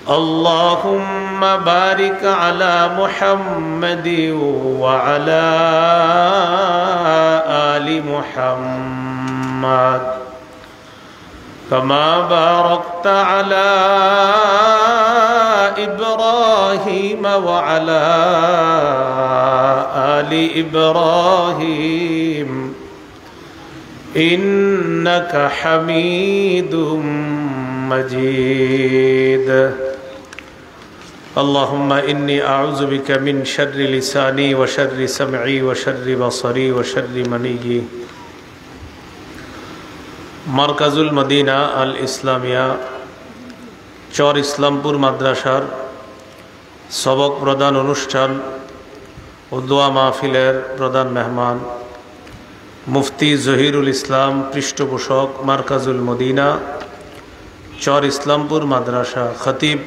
اللهم بارك على محمد وعلى آل محمد كما باركت على إبراهيم وعلى آل إبراهيم إنك حميد مجيد اللهم إني أعوذ بك من شر لساني وشر سمعي وشر بصري وشر مني Markazul Medina আল ইসলামিয়া চর ইসলামপুর মাদ্রাসার সবক প্রদান অনুষ্ঠান ও দোয়া মাহফিলের প্রধান মেহমান মুফতি জহিরুল ইসলাম পৃষ্ঠপোষক মার্কাজুল মদিনা চর ইসলামপুর মাদ্রাসা খতিব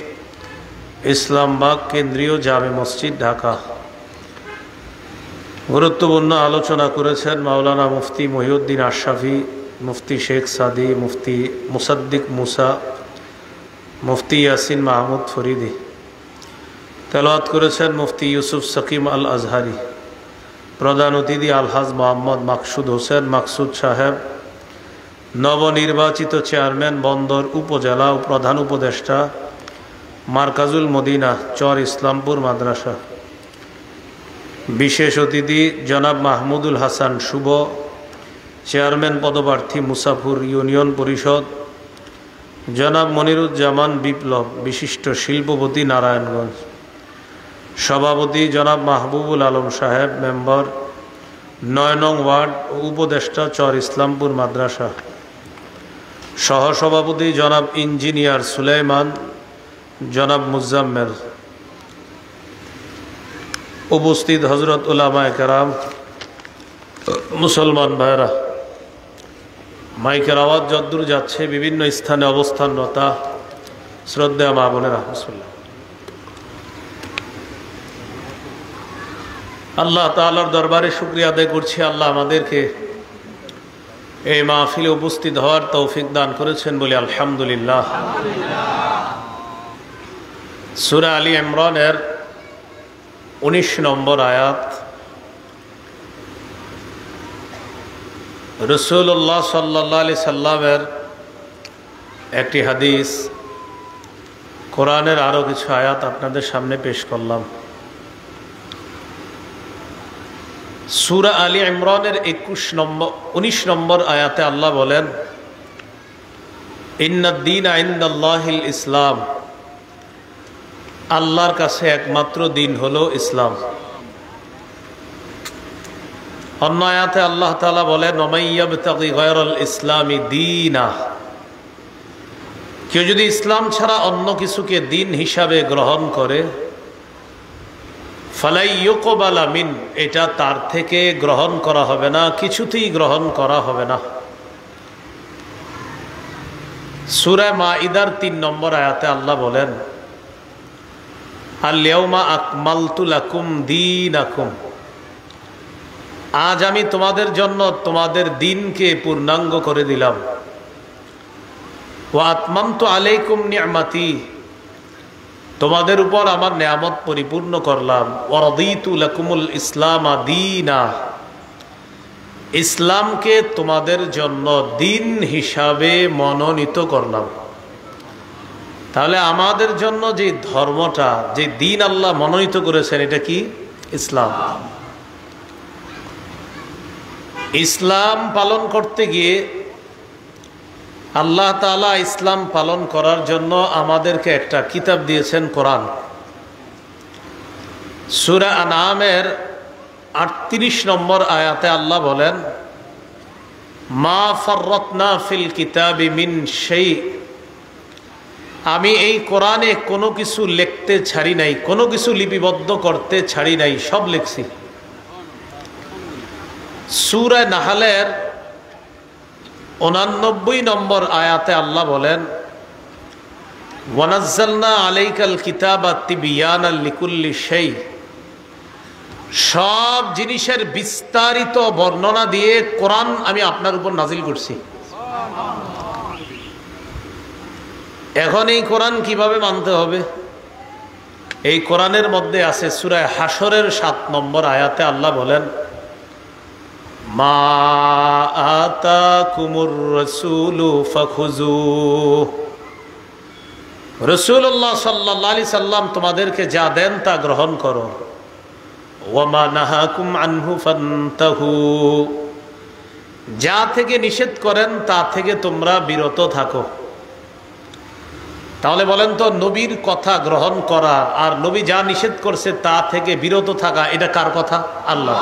ইসলামবাগ কেন্দ্রীয় জামে মসজিদ ঢাকা গুরুত্বপূর্ণ আলোচনা করেছেন মাওলানা মুফতি মহিউদ্দিন আশরাফি, মুফতি শেখ সাদি, মুফতি মুসাদ্দিক মুসা, মুফতি ইয়াসিন মাহমুদ ফরিদি। তেলাওয়াত করেছেন মুফতি ইউসুফ সাকিম আল আজহারি। প্রধান অতিথি আলহাজ মোহাম্মদ মাকসুদ হোসেন মাকসুদ সাহেব, নবনির্বাচিত চেয়ারম্যান বন্দর উপজেলা ও প্রধান উপদেষ্টা মার্কাজুল মদিনা চর ইসলামপুর মাদ্রাসা। বিশেষ অতিথি জনাব মাহমুদুল হাসান শুভ, চেয়ারম্যান পদপ্রার্থী মুসাফুর ইউনিয়ন পরিষদ। জনাব মনিরুজ্জামান বিপ্লব, বিশিষ্ট শিল্পপতি নারায়ণগঞ্জ। সভাপতি জনাব মাহবুবুল আলম সাহেব, মেম্বার ৯ নং ওয়ার্ড ও উপদেষ্টা চর ইসলামপুর মাদ্রাসা। সহসভাপতি জনাব ইঞ্জিনিয়ার সুলাইমান, জনাব মুজাম্মেল। উপস্থিত হজরত উলামায়ে কেরাম, মুসলমান ভাইরা, মাইকের আওয়াজ যদ্দূর যাচ্ছে বিভিন্ন স্থানে অবস্থানরতা শ্রদ্ধেয় মা বোনেরা, বিসমিল্লাহ। আল্লাহ তাআলার দরবারে শুকরিয়া আদায় করছি, আল্লাহ আমাদেরকে এই মাহফিলে উপস্থিত হওয়ার তৌফিক দান করেছেন বলে আলহামদুলিল্লাহ। সূরা আলী ইমরানের 19 নম্বর আয়াত। রাসূলুল্লাহ সাল্লাল্লাহু আলাইহি সাল্লামের একটি হাদিস, কোরআনের আরও কিছু আয়াত আপনাদের সামনে পেশ করলাম। সূরা আলী ইমরানের 19 নম্বর আয়াতে আল্লাহ বলেন, ইন্নাদ-দীনা ইনদাল্লাহিল ইসলাম, আল্লাহর কাছে একমাত্র দিন হলো ইসলাম। অন্য আয়াতে আল্লাহ তাআলা বলেন, ওয়া ইয়াবতাগি গায়রাল ইসলামি দীনা, কেউ যদি ইসলাম ছাড়া অন্য কিছুকে দিন হিসাবে গ্রহণ করে, ফালাই ইউকবালা মিন, এটা তার থেকে গ্রহণ করা হবে না, কিছুতেই গ্রহণ করা হবে না। সূরা মাঈদার 3 নম্বর আয়াতে আল্লাহ বলেন, আল ইয়াউমা আকমালতু লাকুম দীনাকুম, আজ আমি তোমাদের জন্য তোমাদের দিনকে পূর্ণাঙ্গ করে দিলাম। ওয়া আতমামতু আলাইকুম নি'মাতি, তোমাদের উপর আমার নেয়ামত পরিপূর্ণ করলাম। ওয়া রাদিতু লাকুমুল ইসলামা দীনা, ইসলামকে তোমাদের জন্য দিন হিসাবে মনোনীত করলাম। তাহলে আমাদের জন্য যে ধর্মটা, যে দিন আল্লাহ মনোনীত করেছেন, এটা কি? ইসলাম। ইসলাম পালন করতে গিয়ে আল্লাহ তাআলা ইসলাম পালন করার জন্য আমাদেরকে একটা কিতাব দিয়েছেন, কোরআন। সূরা আনআমের 38 নম্বর আয়াতে আল্লাহ বলেন, মা ফাররাতনা ফিল কিতাবি মিন শাই, আমি এই কোরআনে কোনো কিছু লিখতে ছাড়ি নাই, কোনো কিছু লিপিবদ্ধ করতে ছাড়ি নাই, সব লিখছি। সূরা নাহলের 89 নম্বর আয়াতে আল্লাহ বলেন, ওয়ানাজ্জালনা আলাইকাল কিতাবা তিবিয়ানাল লিকুল্লি শাই, সব জিনিসের বিস্তারিত বর্ণনা দিয়ে কোরআন আমি আপনার উপর নাজিল করছি। এখন এই কোরআন কিভাবে মানতে হবে? এই কোরআনের মধ্যে আছে সূরা হাশরের ৭ নম্বর আয়াতে আল্লাহ বলেন, মা আতাকুমুর রাসূলু ফাখুযুহ। রাসূলুল্লাহ সাল্লাল্লাহু আলাইহি সাল্লাম তোমাদেরকে যা দেন তা গ্রহণ করো। ওয়া মা নাহাকুম আনহু ফান্তাহু, যা থেকে নিষেধ করেন তা থেকে তোমরা বিরত থাকো। তাহলে বলেন তো, নবীর কথা গ্রহণ করা আর নবী যা নিষেধ করছে তা থেকে বিরত থাকা, এটা কার কথা? আল্লাহ।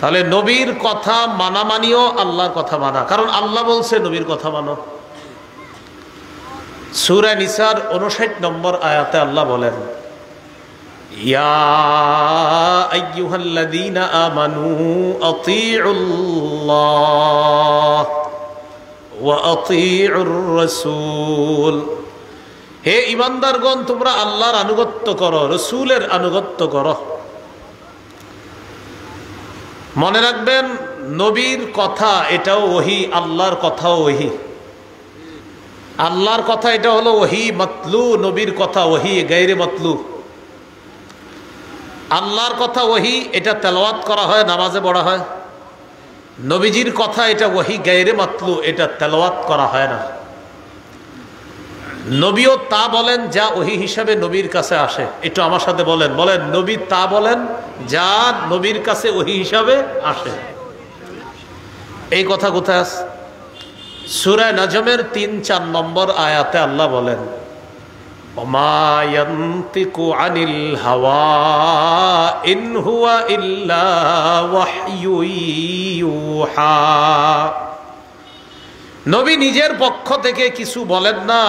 তাহলে নবীর কথা মানা মানিও আল্লাহর কথা মানা, কারণ আল্লাহ বলছে নবীর কথা মানো। সূরা নিসার ৫৯ নম্বর আয়াতে আল্লাহ বলেন, ইয়া আইয়ুহাল্লাযীনা আমানু আতিউল্লাহ ওয়া আতিউর রাসূল। হে ঈমানদারগণ, তোমরা আল্লাহর আনুগত্য করো, রাসূলের আনুগত্য করো। মনে রাখবেন, নবীর কথা এটাও ওহী, আল্লাহর কথাও ওহী। আল্লাহর কথা এটা হলো ওহী মাতলু, নবীর কথা ওহী গায়রে মাতলু। আল্লাহর কথা ওহী, এটা তেলাওয়াত করা হয়, নামাজে পড়া হয়। নবীজির কথা এটা ওহী গায়রে মাতলু, এটা তেলাওয়াত করা হয় না। নবীও তা বলেন যা ওহী হিসাবে নবীর কাছে আসে। একটু আমার সাথে বলেন, বলেন নবী তা বলেন যা নবীর কাছে ওহী হিসাবে আসে। এই কথা কোথায় আছে? সূরা নাজমের ৩-৪ নম্বর আয়াতে আল্লাহ বলেন, ওমা ইয়ানতিকু আনিল হাওয়া ইন হুয়া ইল্লা ওয়াহয়ু ইউহা। নবী নিজের পক্ষ থেকে কিছু বলেন না,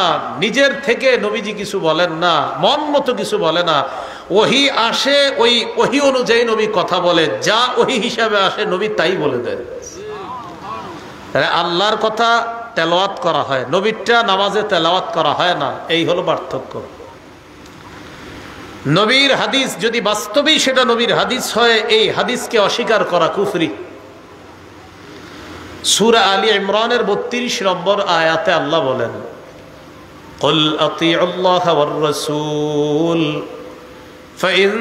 নিজের থেকে নবীজি কিছু বলেন না, মন মতো কিছু বলে না। ওহী আসে, ওই ওহী অনুযায়ী নবী কথা বলে, যা ওহী হিসাবে আসে নবী তাই বলে দেন। আল্লাহর কথা তেলাওয়াত করা হয়, নবীরটা নামাজে তেলাওয়াত করা হয় না। এই হলো পার্থক্য। নবীর হাদিস যদি বাস্তবেই সেটা নবীর হাদিস হয়, এই হাদিসকে অস্বীকার করা কুফরি। সূরা আলী ইমরানের ৩২ নম্বর আয়াতে আল্লাহ বলেন, কুল আতিউল্লাহ ওয়ার রাসূল ফাইন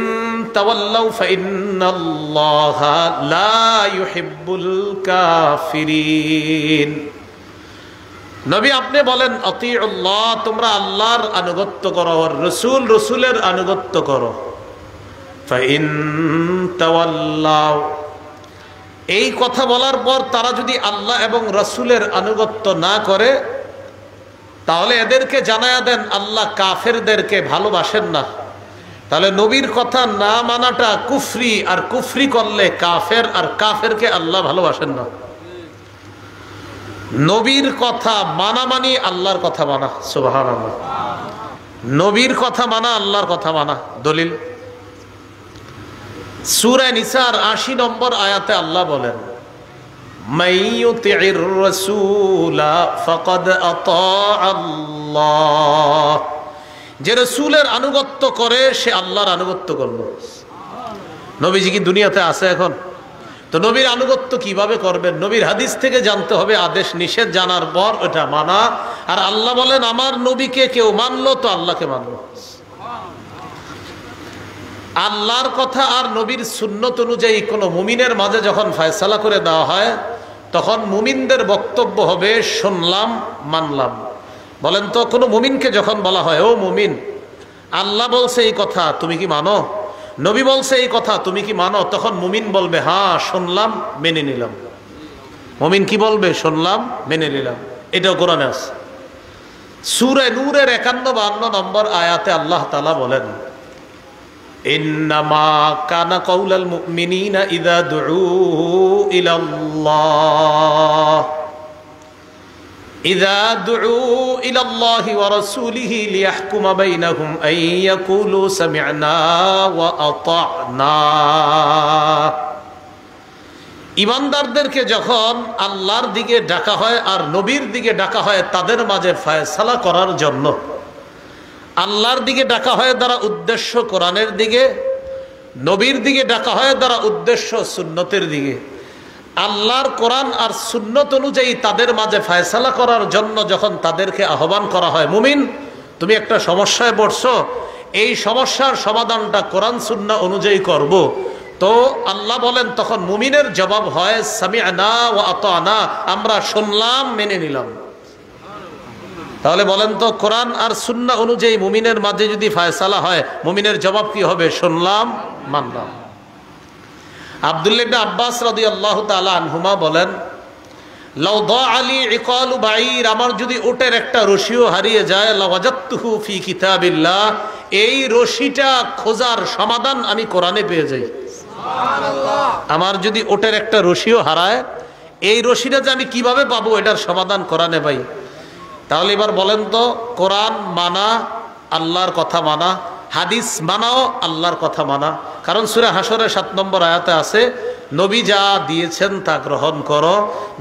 তাওয়াল্লাউ ফাইন্নাল্লাহা লা ইউহিব্বুল কাফিরিন। নবী আপনি বলেন আতিউল্লাহ, তোমরা আল্লাহর আনুগত্য করো, আর রাসূল, রাসূলের আনুগত্য করো। ফাইন তাওয়াল্লাউ, এই কথা বলার পর তারা যদি আল্লাহ এবং রাসূলের আনুগত্য না করে, তাহলে এদেরকে জানায়া দেন আল্লাহ কাফেরদেরকে ভালোবাসেন না। তাহলে নবীর কথা না মানাটা কুফরি, আর কুফরি করলে কাফের, আর কাফেরকে আল্লাহ ভালোবাসেন না। নবীর কথা মানা মানি আল্লাহর কথা মানা। সুবহানাল্লাহ। নবীর কথা মানা আল্লাহর কথা মানা। দলিল সূরা নিসার ৮০ নম্বর আয়াতে আল্লাহ বলেন, মাইয়ুতির রাসূলা ফাকাদ আতাআল্লাহ। যে রাসূলের আনুগত্য করে সে আল্লাহর আনুগত্য করলো। নবীজি কি দুনিয়াতে আছে এখন? তো নবীর আনুগত্য কিভাবে করবেন? নবীর হাদিস থেকে জানতে হবে, আদেশ নিষেধ জানার পর ওটা মানা। আর আল্লাহ বলেন, আমার নবীকে কেউ মানলো তো আল্লাহকে মানলো। আল্লাহর কথা আর নবীর সুন্নত অনুযায়ী কোনো মুমিনের মাঝে যখন ফয়সালা করে দেওয়া হয়, তখন মুমিনদের বক্তব্য হবে শুনলাম মানলাম। বলেন তো, কোনো মুমিনকে যখন বলা হয়, ও মুমিন, আল্লাহ বলছে এই কথা তুমি কি মানো, নবী বলছে এই কথা তুমি কি মানো, তখন মুমিন বলবে হ্যাঁ শুনলাম মেনে নিলাম। মুমিন কি বলবে? শুনলাম মেনে নিলাম। এটাও কোরআনে আছে। সূরা নূরের ৫১-৫২ নম্বর আয়াতে আল্লাহ তাআলা বলেন, ইন্নামা কানা কাউলাল মুমিনিনা ইযা দুউ ইলাল্লাহ إذا دعوا إلى الله ورسوله ليحكم بينهم أن يقولوا سمعنا وأطعنا। ঈমানদারদেরকে যখন আল্লাহর দিকে ডাকা হয় আর নবীর দিকে ডাকা হয় তাদের মাঝে ফয়সালা করার জন্য, আল্লাহর দিকে ডাকা হয় দ্বারা উদ্দেশ্য কোরআনের দিকে, নবীর দিকে ডাকা হয় দ্বারা উদ্দেশ্য সুন্নতের দিকে। আল্লাহর কোরআন আর সুন্নত অনুযায়ী তাদের মাঝে ফয়সালা করার জন্য যখন তাদেরকে আহ্বান করা হয়, মুমিন তুমি একটা সমস্যায় পড়ছো, এই সমস্যার সমাধানটা কোরআন সুন্নাহ অনুযায়ী করব, তো আল্লাহ বলেন তখন মুমিনের জবাব হয় সামি'না ওয়া আতা'না, আমরা শুনলাম মেনে নিলাম। তাহলে বলেন তো কোরআন আর সুন্নাহ অনুযায়ী মুমিনের মাঝে যদি ফয়সালা হয়, মুমিনের জবাব কি হবে? শুনলাম, মানলাম। আব্দুল্লাহ ইবনে আব্বাস রাদিয়াল্লাহু তাআলা আনহুমা বলেন, লাউ দাআলি ইকালু বাঈর, আমার যদি উটের একটা রশিও হারিয়ে যায়, লাওয়াজাতুহু ফি কিতাবিল্লাহ, এই রশিটা খোঁজার সমাধান আমি কোরআনে পেয়ে যাই। সুবহানাল্লাহ। আমার যদি উটের একটা রশিও হারায়, এই রশিটা যে আমি কিভাবে পাবো এটার সমাধান কোরআনে পাই। তাহলে এবার বলেন তো, কোরআন মানা আল্লাহর কথা মানা, হাদিস মানাও আল্লাহর কথা মানা। কারণ সূরা হাশরের 7 নম্বর আয়াতে আছে, নবী যা দিয়েছেন তা গ্রহণ করো,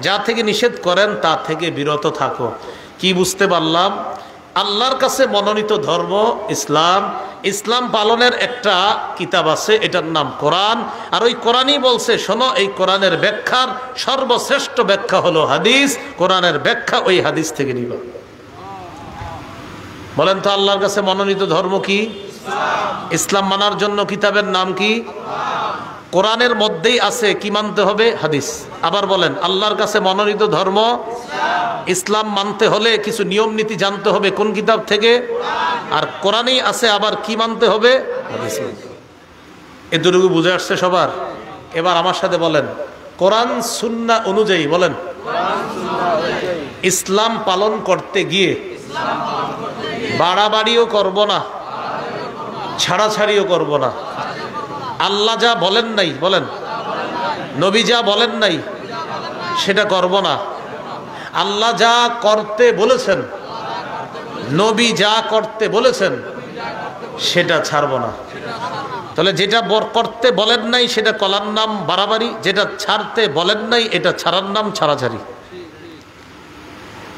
যা থেকে নিষেধ করেন তা থেকে বিরত থাকো। কি বুঝতে পারলাম? আল্লাহর কাছে মনোনীত ধর্ম ইসলাম, ইসলাম পালনের একটা কিতাব আছে, এটার নাম কোরআন। আর ওই কোরআনই বলছে শোনো, এই কোরআনের ব্যাখ্যার সর্বশ্রেষ্ঠ ব্যাখ্যা হলো হাদিস, কোরআনের ব্যাখ্যা ওই হাদিস থেকে নিবা। বলেন তো আল্লাহর কাছে মনোনীত ধর্ম কি? ইসলাম মানার জন্য কিতাবের নাম কি? কোরআনের মধ্যেই আছে কি মানতে হবে? হাদিস। আবার বলেন, আল্লাহর কাছে মনোনীত ধর্ম ইসলাম মানতে হলে কিছু নিয়ম নীতি জানতে হবে কোন কিতাব থেকে? আর কোরআনেই আছে আবার কি মানতে হবে? হাদিস। এতটুকু বুঝে আসছে সবার? এবার আমার সাথে বলেন, কোরআন সুন্নাহ অনুযায়ী বলেন, ইসলাম পালন করতে গিয়ে বাড়াবাড়িও করব না, ছাড়াছাড়িও করব না। আল্লাহ যা বলেন নাই, বলেন নবী যা বলেন নাই সেটা করব না। আল্লাহ যা করতে বলেছেন, নবী যা করতে বলেছেন সেটা ছাড়ব না। তাহলে যেটা করতে বলেন নাই সেটা করার নাম বাড়াবাড়ি, যেটা ছাড়তে বলেন নাই এটা ছাড়ার নাম ছাড়াছাড়ি।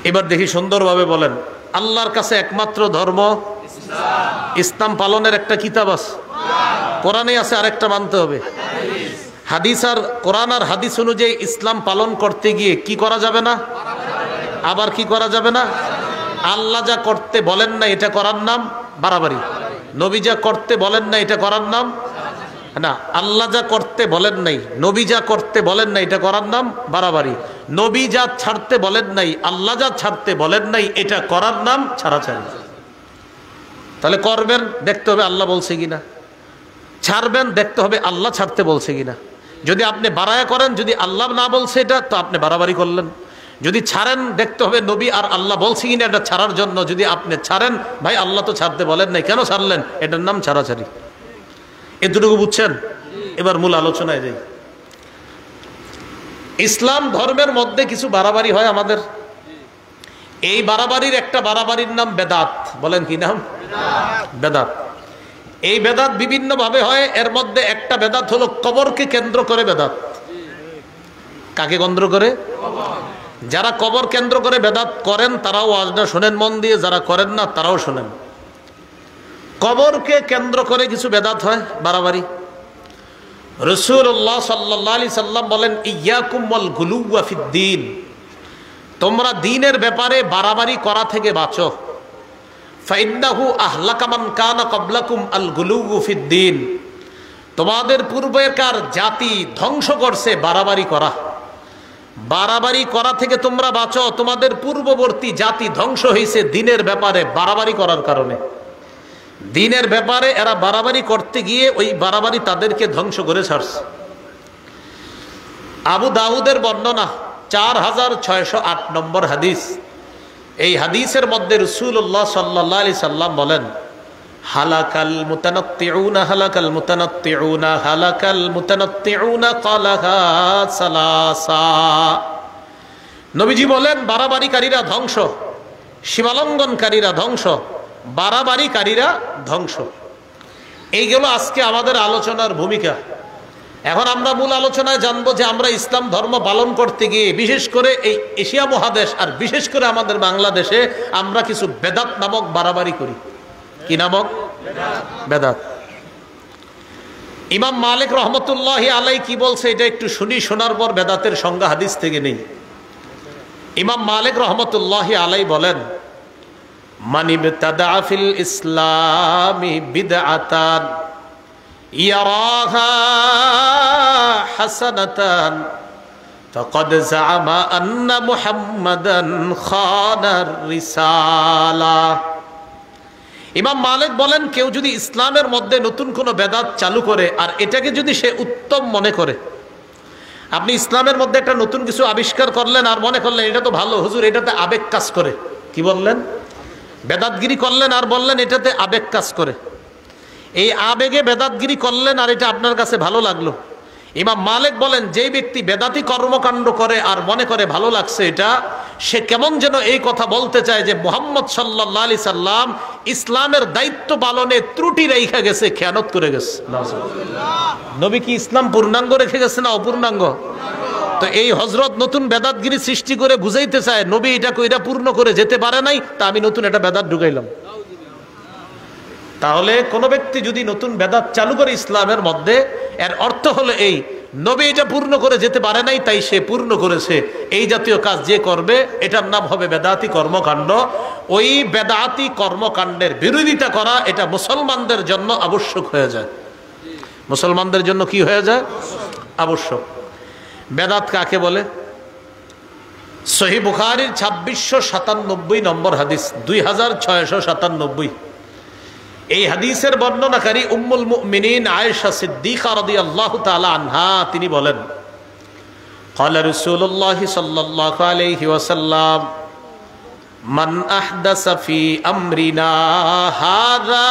এবার দেখি সুন্দরভাবে বলেন, আল্লাহর কাছে একমাত্র ধর্ম ইসলাম পালনের একটা কিতাব আছে, কোরআনে আছে, আরেকটা মানতে হবে হাদিস। আর কোরআন আর হাদিস অনুযায়ী ইসলাম পালন করতে গিয়ে কি করা যাবে না? আবার কি করা যাবে না? আল্লাহ যা করতে বলেন না এটা করার নাম বাড়াবাড়ি, নবী যা করতে বলেন না এটা করার নাম না। আল্লাহ যা করতে বলেন নাই, নবী যা করতে বলেন নাই এটা করার নাম বাড়াবাড়ি। নবী যা ছাড়তে বলেন নাই, আল্লাহ যা ছাড়তে বলেন নাই এটা করার নাম ছাড়াছাড়ি। তাহলে করবেন দেখতে হবে আল্লাহ বলছে কিনা, ছাড়বেন দেখতে হবে আল্লাহ ছাড়তে বলছে কিনা। যদি আপনি বাড়ায়া করেন, যদি আল্লাহ না বলছে এটা, তো আপনি বাড়াবাড়ি করলেন। যদি ছাড়েন দেখতে হবে নবী আর আল্লাহ বলছে কিনা এটা ছাড়ার জন্য। যদি আপনি ছাড়েন, ভাই আল্লাহ তো ছাড়তে বলেন নাই, কেন ছাড়লেন, এটার নাম ছাড়াছাড়ি। এতটুকু বুঝছেন? এবার মূল আলোচনায় যাই। ইসলাম ধর্মের মধ্যে কিছু বাড়াবাড়ি হয় আমাদের। এই বাড়াবাড়ির একটা বাড়াবাড়ির নাম বেদাত। বলেন কি নাম? বেদাত। এই বেদাত বিভিন্ন ভাবে হয়। এর মধ্যে একটা বেদাত হলো কবরকে কেন্দ্র করে বেদাত। কাকে কেন্দ্র করে? যারা কবর কেন্দ্র করে বেদাত করেন তারাও ওয়াজটা শোনেন মন দিয়ে, যারা করেন না তারাও শোনেন। কবরকে কেন্দ্র করে কিছু বেদাত হয়, বাড়াবাড়ি। রাসূলুল্লাহ সাল্লাল্লাহু আলাইহি সাল্লাম বলেন, ইয়াকুম ওয়াল গুলুওয়া ফিদ্দীন, তোমরা দ্বীনের ব্যাপারে বাড়াবাড়ি করা থেকে বাঁচো। ফাইন্নাহু আহলাকা মান কানা ক্বাবলাকুম আল গুলুউ ফিদ্দীন, তোমাদের পূর্বেকার জাতি ধ্বংস করছে বাড়াবাড়ি করা। বাড়াবাড়ি করা থেকে তোমরা বাঁচো। তোমাদের পূর্ববর্তী জাতি ধ্বংস হয়েছে দ্বীনের ব্যাপারে বাড়াবাড়ি করার কারণে। দ্বীনের ব্যাপারে এরা বাড়াবাড়ি করতে গিয়ে ওই বাড়াবাড়ি তাদেরকে ধ্বংস করে ছাড়ছে। আবু দাউদের বর্ণনা 4608 নম্বর হাদিস। এই হাদিসের মধ্যে রাসূলুল্লাহ সাল্লাল্লাহু আলাইহি সাল্লাম বলেন, হালাকাল মুতানাত্তিউনা হালাকাল মুতানাত্তিউনা হালাকাল মুতানাত্তিউনা ক্বালাহা সালাসা। নবীজি বলেন, বাড়াবাড়িকারীরা ধ্বংস, সীমালঙ্ঘনকারীরা ধ্বংস, বাড়াবাড়িকারীরা ধ্বংস। এইগুলো আজকে আমাদের আলোচনার ভূমিকা। এখন আমরা মূল আলোচনায় জানবো যে আমরা ইসলাম ধর্ম পালন করতে গিয়ে বিশেষ করে এই এশিয়া মহাদেশ আর বিশেষ করে আমাদের বাংলাদেশে আমরা কিছু বেদাত নামক বাড়াবাড়ি করি। কি নামক? বেদাত। ইমাম মালিক রহমতুল্লাহি আলাইহি কি বলছে এটা একটু শুনি, শোনার পর বেদাতের সংজ্ঞা হাদিস থেকে নেই। ইমাম মালিক রহমতুল্লাহি আলাইহি বলেন, মান ইবতাদা ফিল ইসলামি বিদআতান ইয়ারাহা হাসানাতান ফাকাদ জাআমা আন্না মুহাম্মাদান খানার রিসালা। ইমাম মালিক বলেন, কেউ যদি ইসলামের মধ্যে নতুন কোনো বেদাত চালু করে আর এটাকে যদি সে উত্তম মনে করে, আপনি ইসলামের মধ্যে একটা নতুন কিছু আবিষ্কার করলেন আর মনে করলেন এটা তো ভালো, হুজুর এটাতে আবেগ কাজ করে, কি বললেন, বেদাতগিরি করলেন আর বললেন এটাতে আবেগ কাজ করে, এই আবেগে বেদাতগিরি করলেন আর এটা আপনার কাছে ভালো লাগলো। ইমাম মালিক বলেন, যেই ব্যক্তি বেদাতি কর্মকাণ্ড করে আর মনে করে ভালো লাগছে এটা, সে কেমন যেন এই কথা বলতে চায় যে মুহাম্মদ সাল্লাল্লাহু আলাইহি সাল্লাম ইসলামের দায়িত্ব পালনে ত্রুটি রেখে গেছে, খেয়ানত করে গেছে। নবী কি ইসলাম পূর্ণাঙ্গ রেখে গেছে না অপূর্ণাঙ্গ? তো এই হযরত নতুন বেদাতগিরি সৃষ্টি করে বুঝাইতে চায় নবী এটা কইরা পূর্ণ করে যেতে পারে নাই, তা আমি নতুন একটা বেদাত ঢুকাইলাম। তাহলে কোন ব্যক্তি যদি নতুন বেদাত চালু করে ইসলামের মধ্যে, এর অর্থ হলো এই, নবী এটা পূর্ণ করে যেতে পারে নাই তাই সে পূর্ণ করেছে। এই জাতীয় কাজ যে করবে এটার নাম হবে বেদাতি কর্মকাণ্ড। ওই বেদাতি কর্মকাণ্ডের বিরোধিতা করা এটা মুসলমানদের জন্য আবশ্যক হয়ে যায়। মুসলমানদের জন্য কি হয়ে যায়? আবশ্যক। বেদাত কাকে বলে? সহিহ বুখারীর 2697 নম্বর হাদিস, 2697। এই হাদিসের বর্ণনাকারী উম্মুল মুমিনিন আয়েশা সিদ্দিকা রাদিয়াল্লাহু তাআলা আনহা তিনি বলেন, ক্বালা রাসূলুল্লাহ সাল্লাল্লাহু আলাইহি ওয়াসাল্লাম মান আহদাসা ফি আমরিনা হাযা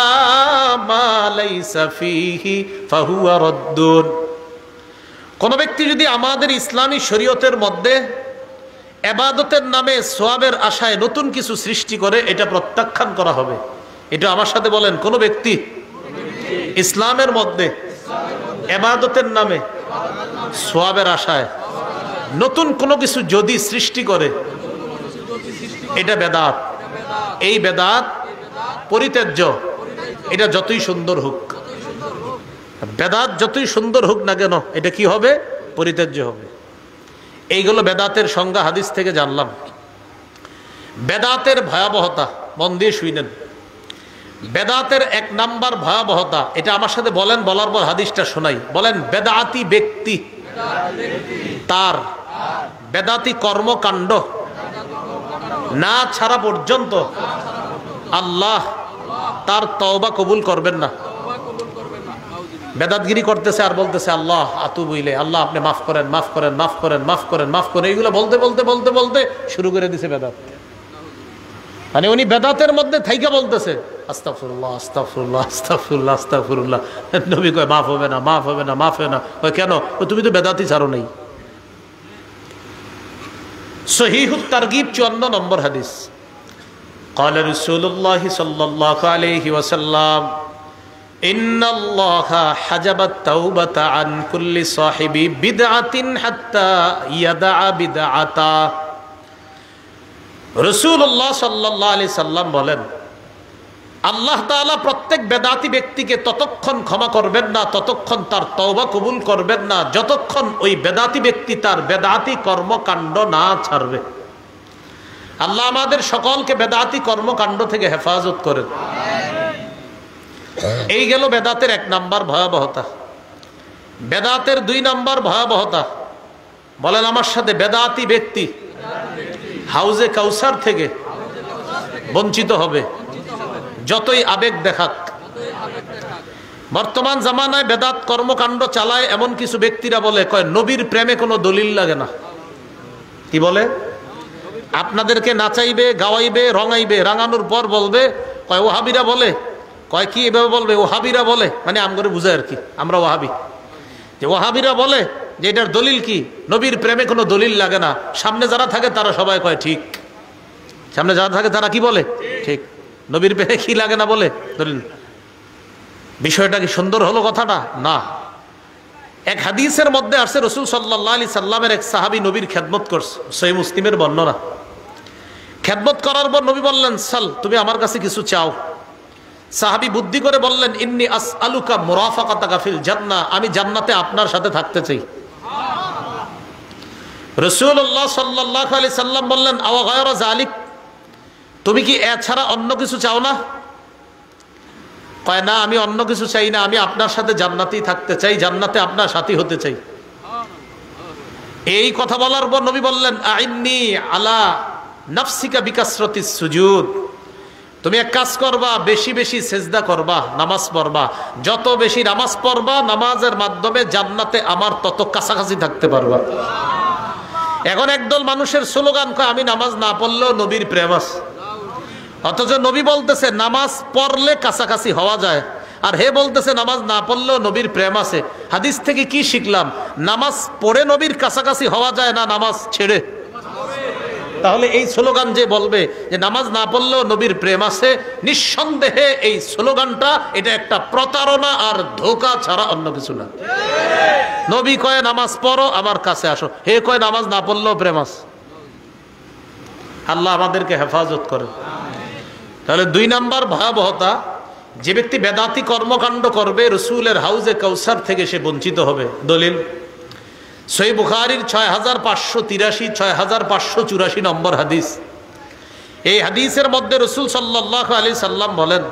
মা লাইসা ফীহি ফাহুয়া রাদ্দুন। কোন ব্যক্তি যদি আমাদের ইসলামী শরীয়তের মধ্যে ইবাদতের নামে সওয়াবের আশায় নতুন কিছু সৃষ্টি করে, এটা প্রত্যাখ্যান করা হবে। এটা আমার সাথে বলেন, কোন ব্যক্তি ইসলামের মধ্যে ইবাদতের নামে সওয়াবের আশায় নতুন কোনো কিছু যদি সৃষ্টি করে, এটা বেদাত। এই বেদাত পরিত্যাজ্য, এটা যতই সুন্দর হোক, বেদাত যতই সুন্দর হোক না কেন, এটা কি হবে? পরিত্যাজ্য হবে। এইগুলো বেদাতের সংজ্ঞা হাদিস থেকে জানলাম। বেদাতের ভয়াবহতা মন দিয়ে শুনেন। বেদাতের এক নাম্বার ভয়াবহতা, এটা আমার সাথে বলেন, বলার পর হাদিসটা শোনাই। বলেন, বেদাতি ব্যক্তি তার বেদাতি কর্মকাণ্ড না ছাড়া পর্যন্ত আল্লাহ তার তওবা কবুল করবেন না। বেদাতগিরি করতেছে আর বলতেছে আল্লাহ আতুবু ইলাই, আল্লাহ আপনি মাফ করেন, মাফ করেন, মাফ করেন, মাফ করেন, মাফ করেন, এইগুলো বলতে বলতে বলতে বলতে শুরু করে দিছে বেদাত। মানে উনি বেদাতের মধ্যে থাইকা বলতেছে আস্তাগফিরুল্লাহ, আস্তাগফিরুল্লাহ, আস্তাগফিরুল্লাহ, আস্তাগফিরুল্লাহ। নবী কয় মাফ হবে না, মাফ হবে না, মাফ হবে না। কয় কেন? তুমি তো বেদাতই ছাড়ো নাই। সহিহুত তারগিব 54 নম্বর হাদিস, ক্বালা রাসূলুল্লাহ সাল্লাল্লাহু আলাইহি ওয়াসাল্লাম ইন্নাল্লাহা হাজাবাত তাওবাতা আন কুল্লি সাহিবি বিদআতিন হাত্তা ইয়াদা বিদআতা। রাসূলুল্লাহ সাল্লাল্লাহু আলাইহি সাল্লাম বলেন, আল্লাহ তাআলা প্রত্যেক বেদাতি ব্যক্তিকে ততক্ষণ ক্ষমা করবেন না, ততক্ষণ তার তওবা কবুল করবেন না, যতক্ষণ ওই বেদাতি ব্যক্তি তার বেদাতি কর্মকাণ্ড না ছাড়বে। আল্লাহ আমাদের সকলকে বেদাতি কর্মকাণ্ড থেকে হেফাজত করেন। এই গেল বেদাতের এক নাম্বার ভয়াবহতা। বেদাতের 2 নাম্বার ভয়াবহতা, বলেন আমার সাথে, বেদাতি ব্যক্তি হাউজে কাউসার থেকে বঞ্চিত হবে, যতই আবেগ দেখাক। বর্তমান জামানায় বেদাত কর্মকাণ্ড চালায় এমন কিছু ব্যক্তিরা বলে, কয় নবীর প্রেমে কোনো দলিল লাগে না। কি বলে? আপনাদেরকে নাচাইবে, গাওয়াইবে, রঙাইবে, রাঙানোর পর বলবে, কয় ওহাবিরা বলে। কয় কি এভাবে বলবে? ওহাবিরা বলে, মানে আম করে বুঝায় আর কি, আমরা ওহাবি, যে ওহাবিরা বলে যে এটার দলিল কি? নবীর প্রেমে কোনো দলিল লাগে না। সামনে যারা থাকে তারা সবাই কয় ঠিক, সামনে যারা থাকে তারা কি বলে? ঠিক। নবীর প্রেমে কি লাগে না বলে দলিল। বিষয়টা কি সুন্দর হলো কথাটা? না। এক হাদিসের মধ্যে আসছে, রাসূল সাল্লাল্লাহু আলাইহি সাল্লামের এক সাহাবী নবীর খেদমত করছে, সহিহ মুসলিমের বর্ণনা। খেদমত করার পর নবী বললেন, সাল, তুমি আমার কাছে কিছু চাও। সাহাবী বুদ্ধি করে বললেন, ইন্নী আসআলুকা মুরাফাকাতাকা ফিল জান্নাহ, আমি জান্নাতে আপনার সাথে থাকতে চাই। রাসূলুল্লাহ সাল্লাল্লাহু আলাইহি সাল্লাম বললেন, আওয়া গায়রা যালিক, তুমি কি এছাড়া অন্য কিছু চাও না? কয় না, আমি অন্য কিছু চাই না, আমি আপনার সাথে জান্নাতেই থাকতে চাই, জান্নাতে আপনার সাথী হতে চাই। এই কথা বলার পর নবী বললেন, আইন্নি আলা নাফসিকা বিকাসরাতিস সুজুদ, তুমি এক কাজ করবা, বেশি বেশি সেজদা করবা, নামাজ পড়বা। যত বেশি নামাজ পড়বা, নামাজের মাধ্যমে জান্নাতে আমার তত কাছাকাছি থাকতে পারবা। এখন একদল মানুষের স্লোগান কয়, আমি নামাজ না পড়লেও নবীর প্রেম আছে, অথচ নবী বলতেছে নামাজ পড়লে কাছাকাছি হওয়া যায়, আর হে বলতেছে নামাজ না পড়লেও নবীর প্রেম আছে। হাদিস থেকে কি শিখলাম? নামাজ পড়ে নবীর কাছাকাছি হওয়া যায় না, নামাজ ছেড়ে। তাহলে এই স্লোগান যে বলবে যে নামাজ না পড়লেও নবীর প্রেম আছে, নিঃসন্দেহে এই স্লোগানটা এটা একটা প্রতারণা আর ধোঁকা ছাড়া অন্য কিছু না। নবী কয় নামাজ পড়ো, আমার কাছে আসো, হে কয় নামাজ না পড়লেও প্রেম আছে। আল্লাহ আমাদেরকে হেফাজত করে। তাহলে 2 নাম্বার ভয়াবহতা, যে ব্যক্তি বেদাতি কর্মকাণ্ড করবে রসুলের হাউজে কাউসার থেকে সে বঞ্চিত হবে। দলিল সহিহ বুখারীর 6583, 6584 নম্বর হাদিস। এই হাদিসের মধ্যে রসুল সাল্লাল্লাহু আলাইহি সাল্লাম বলেন,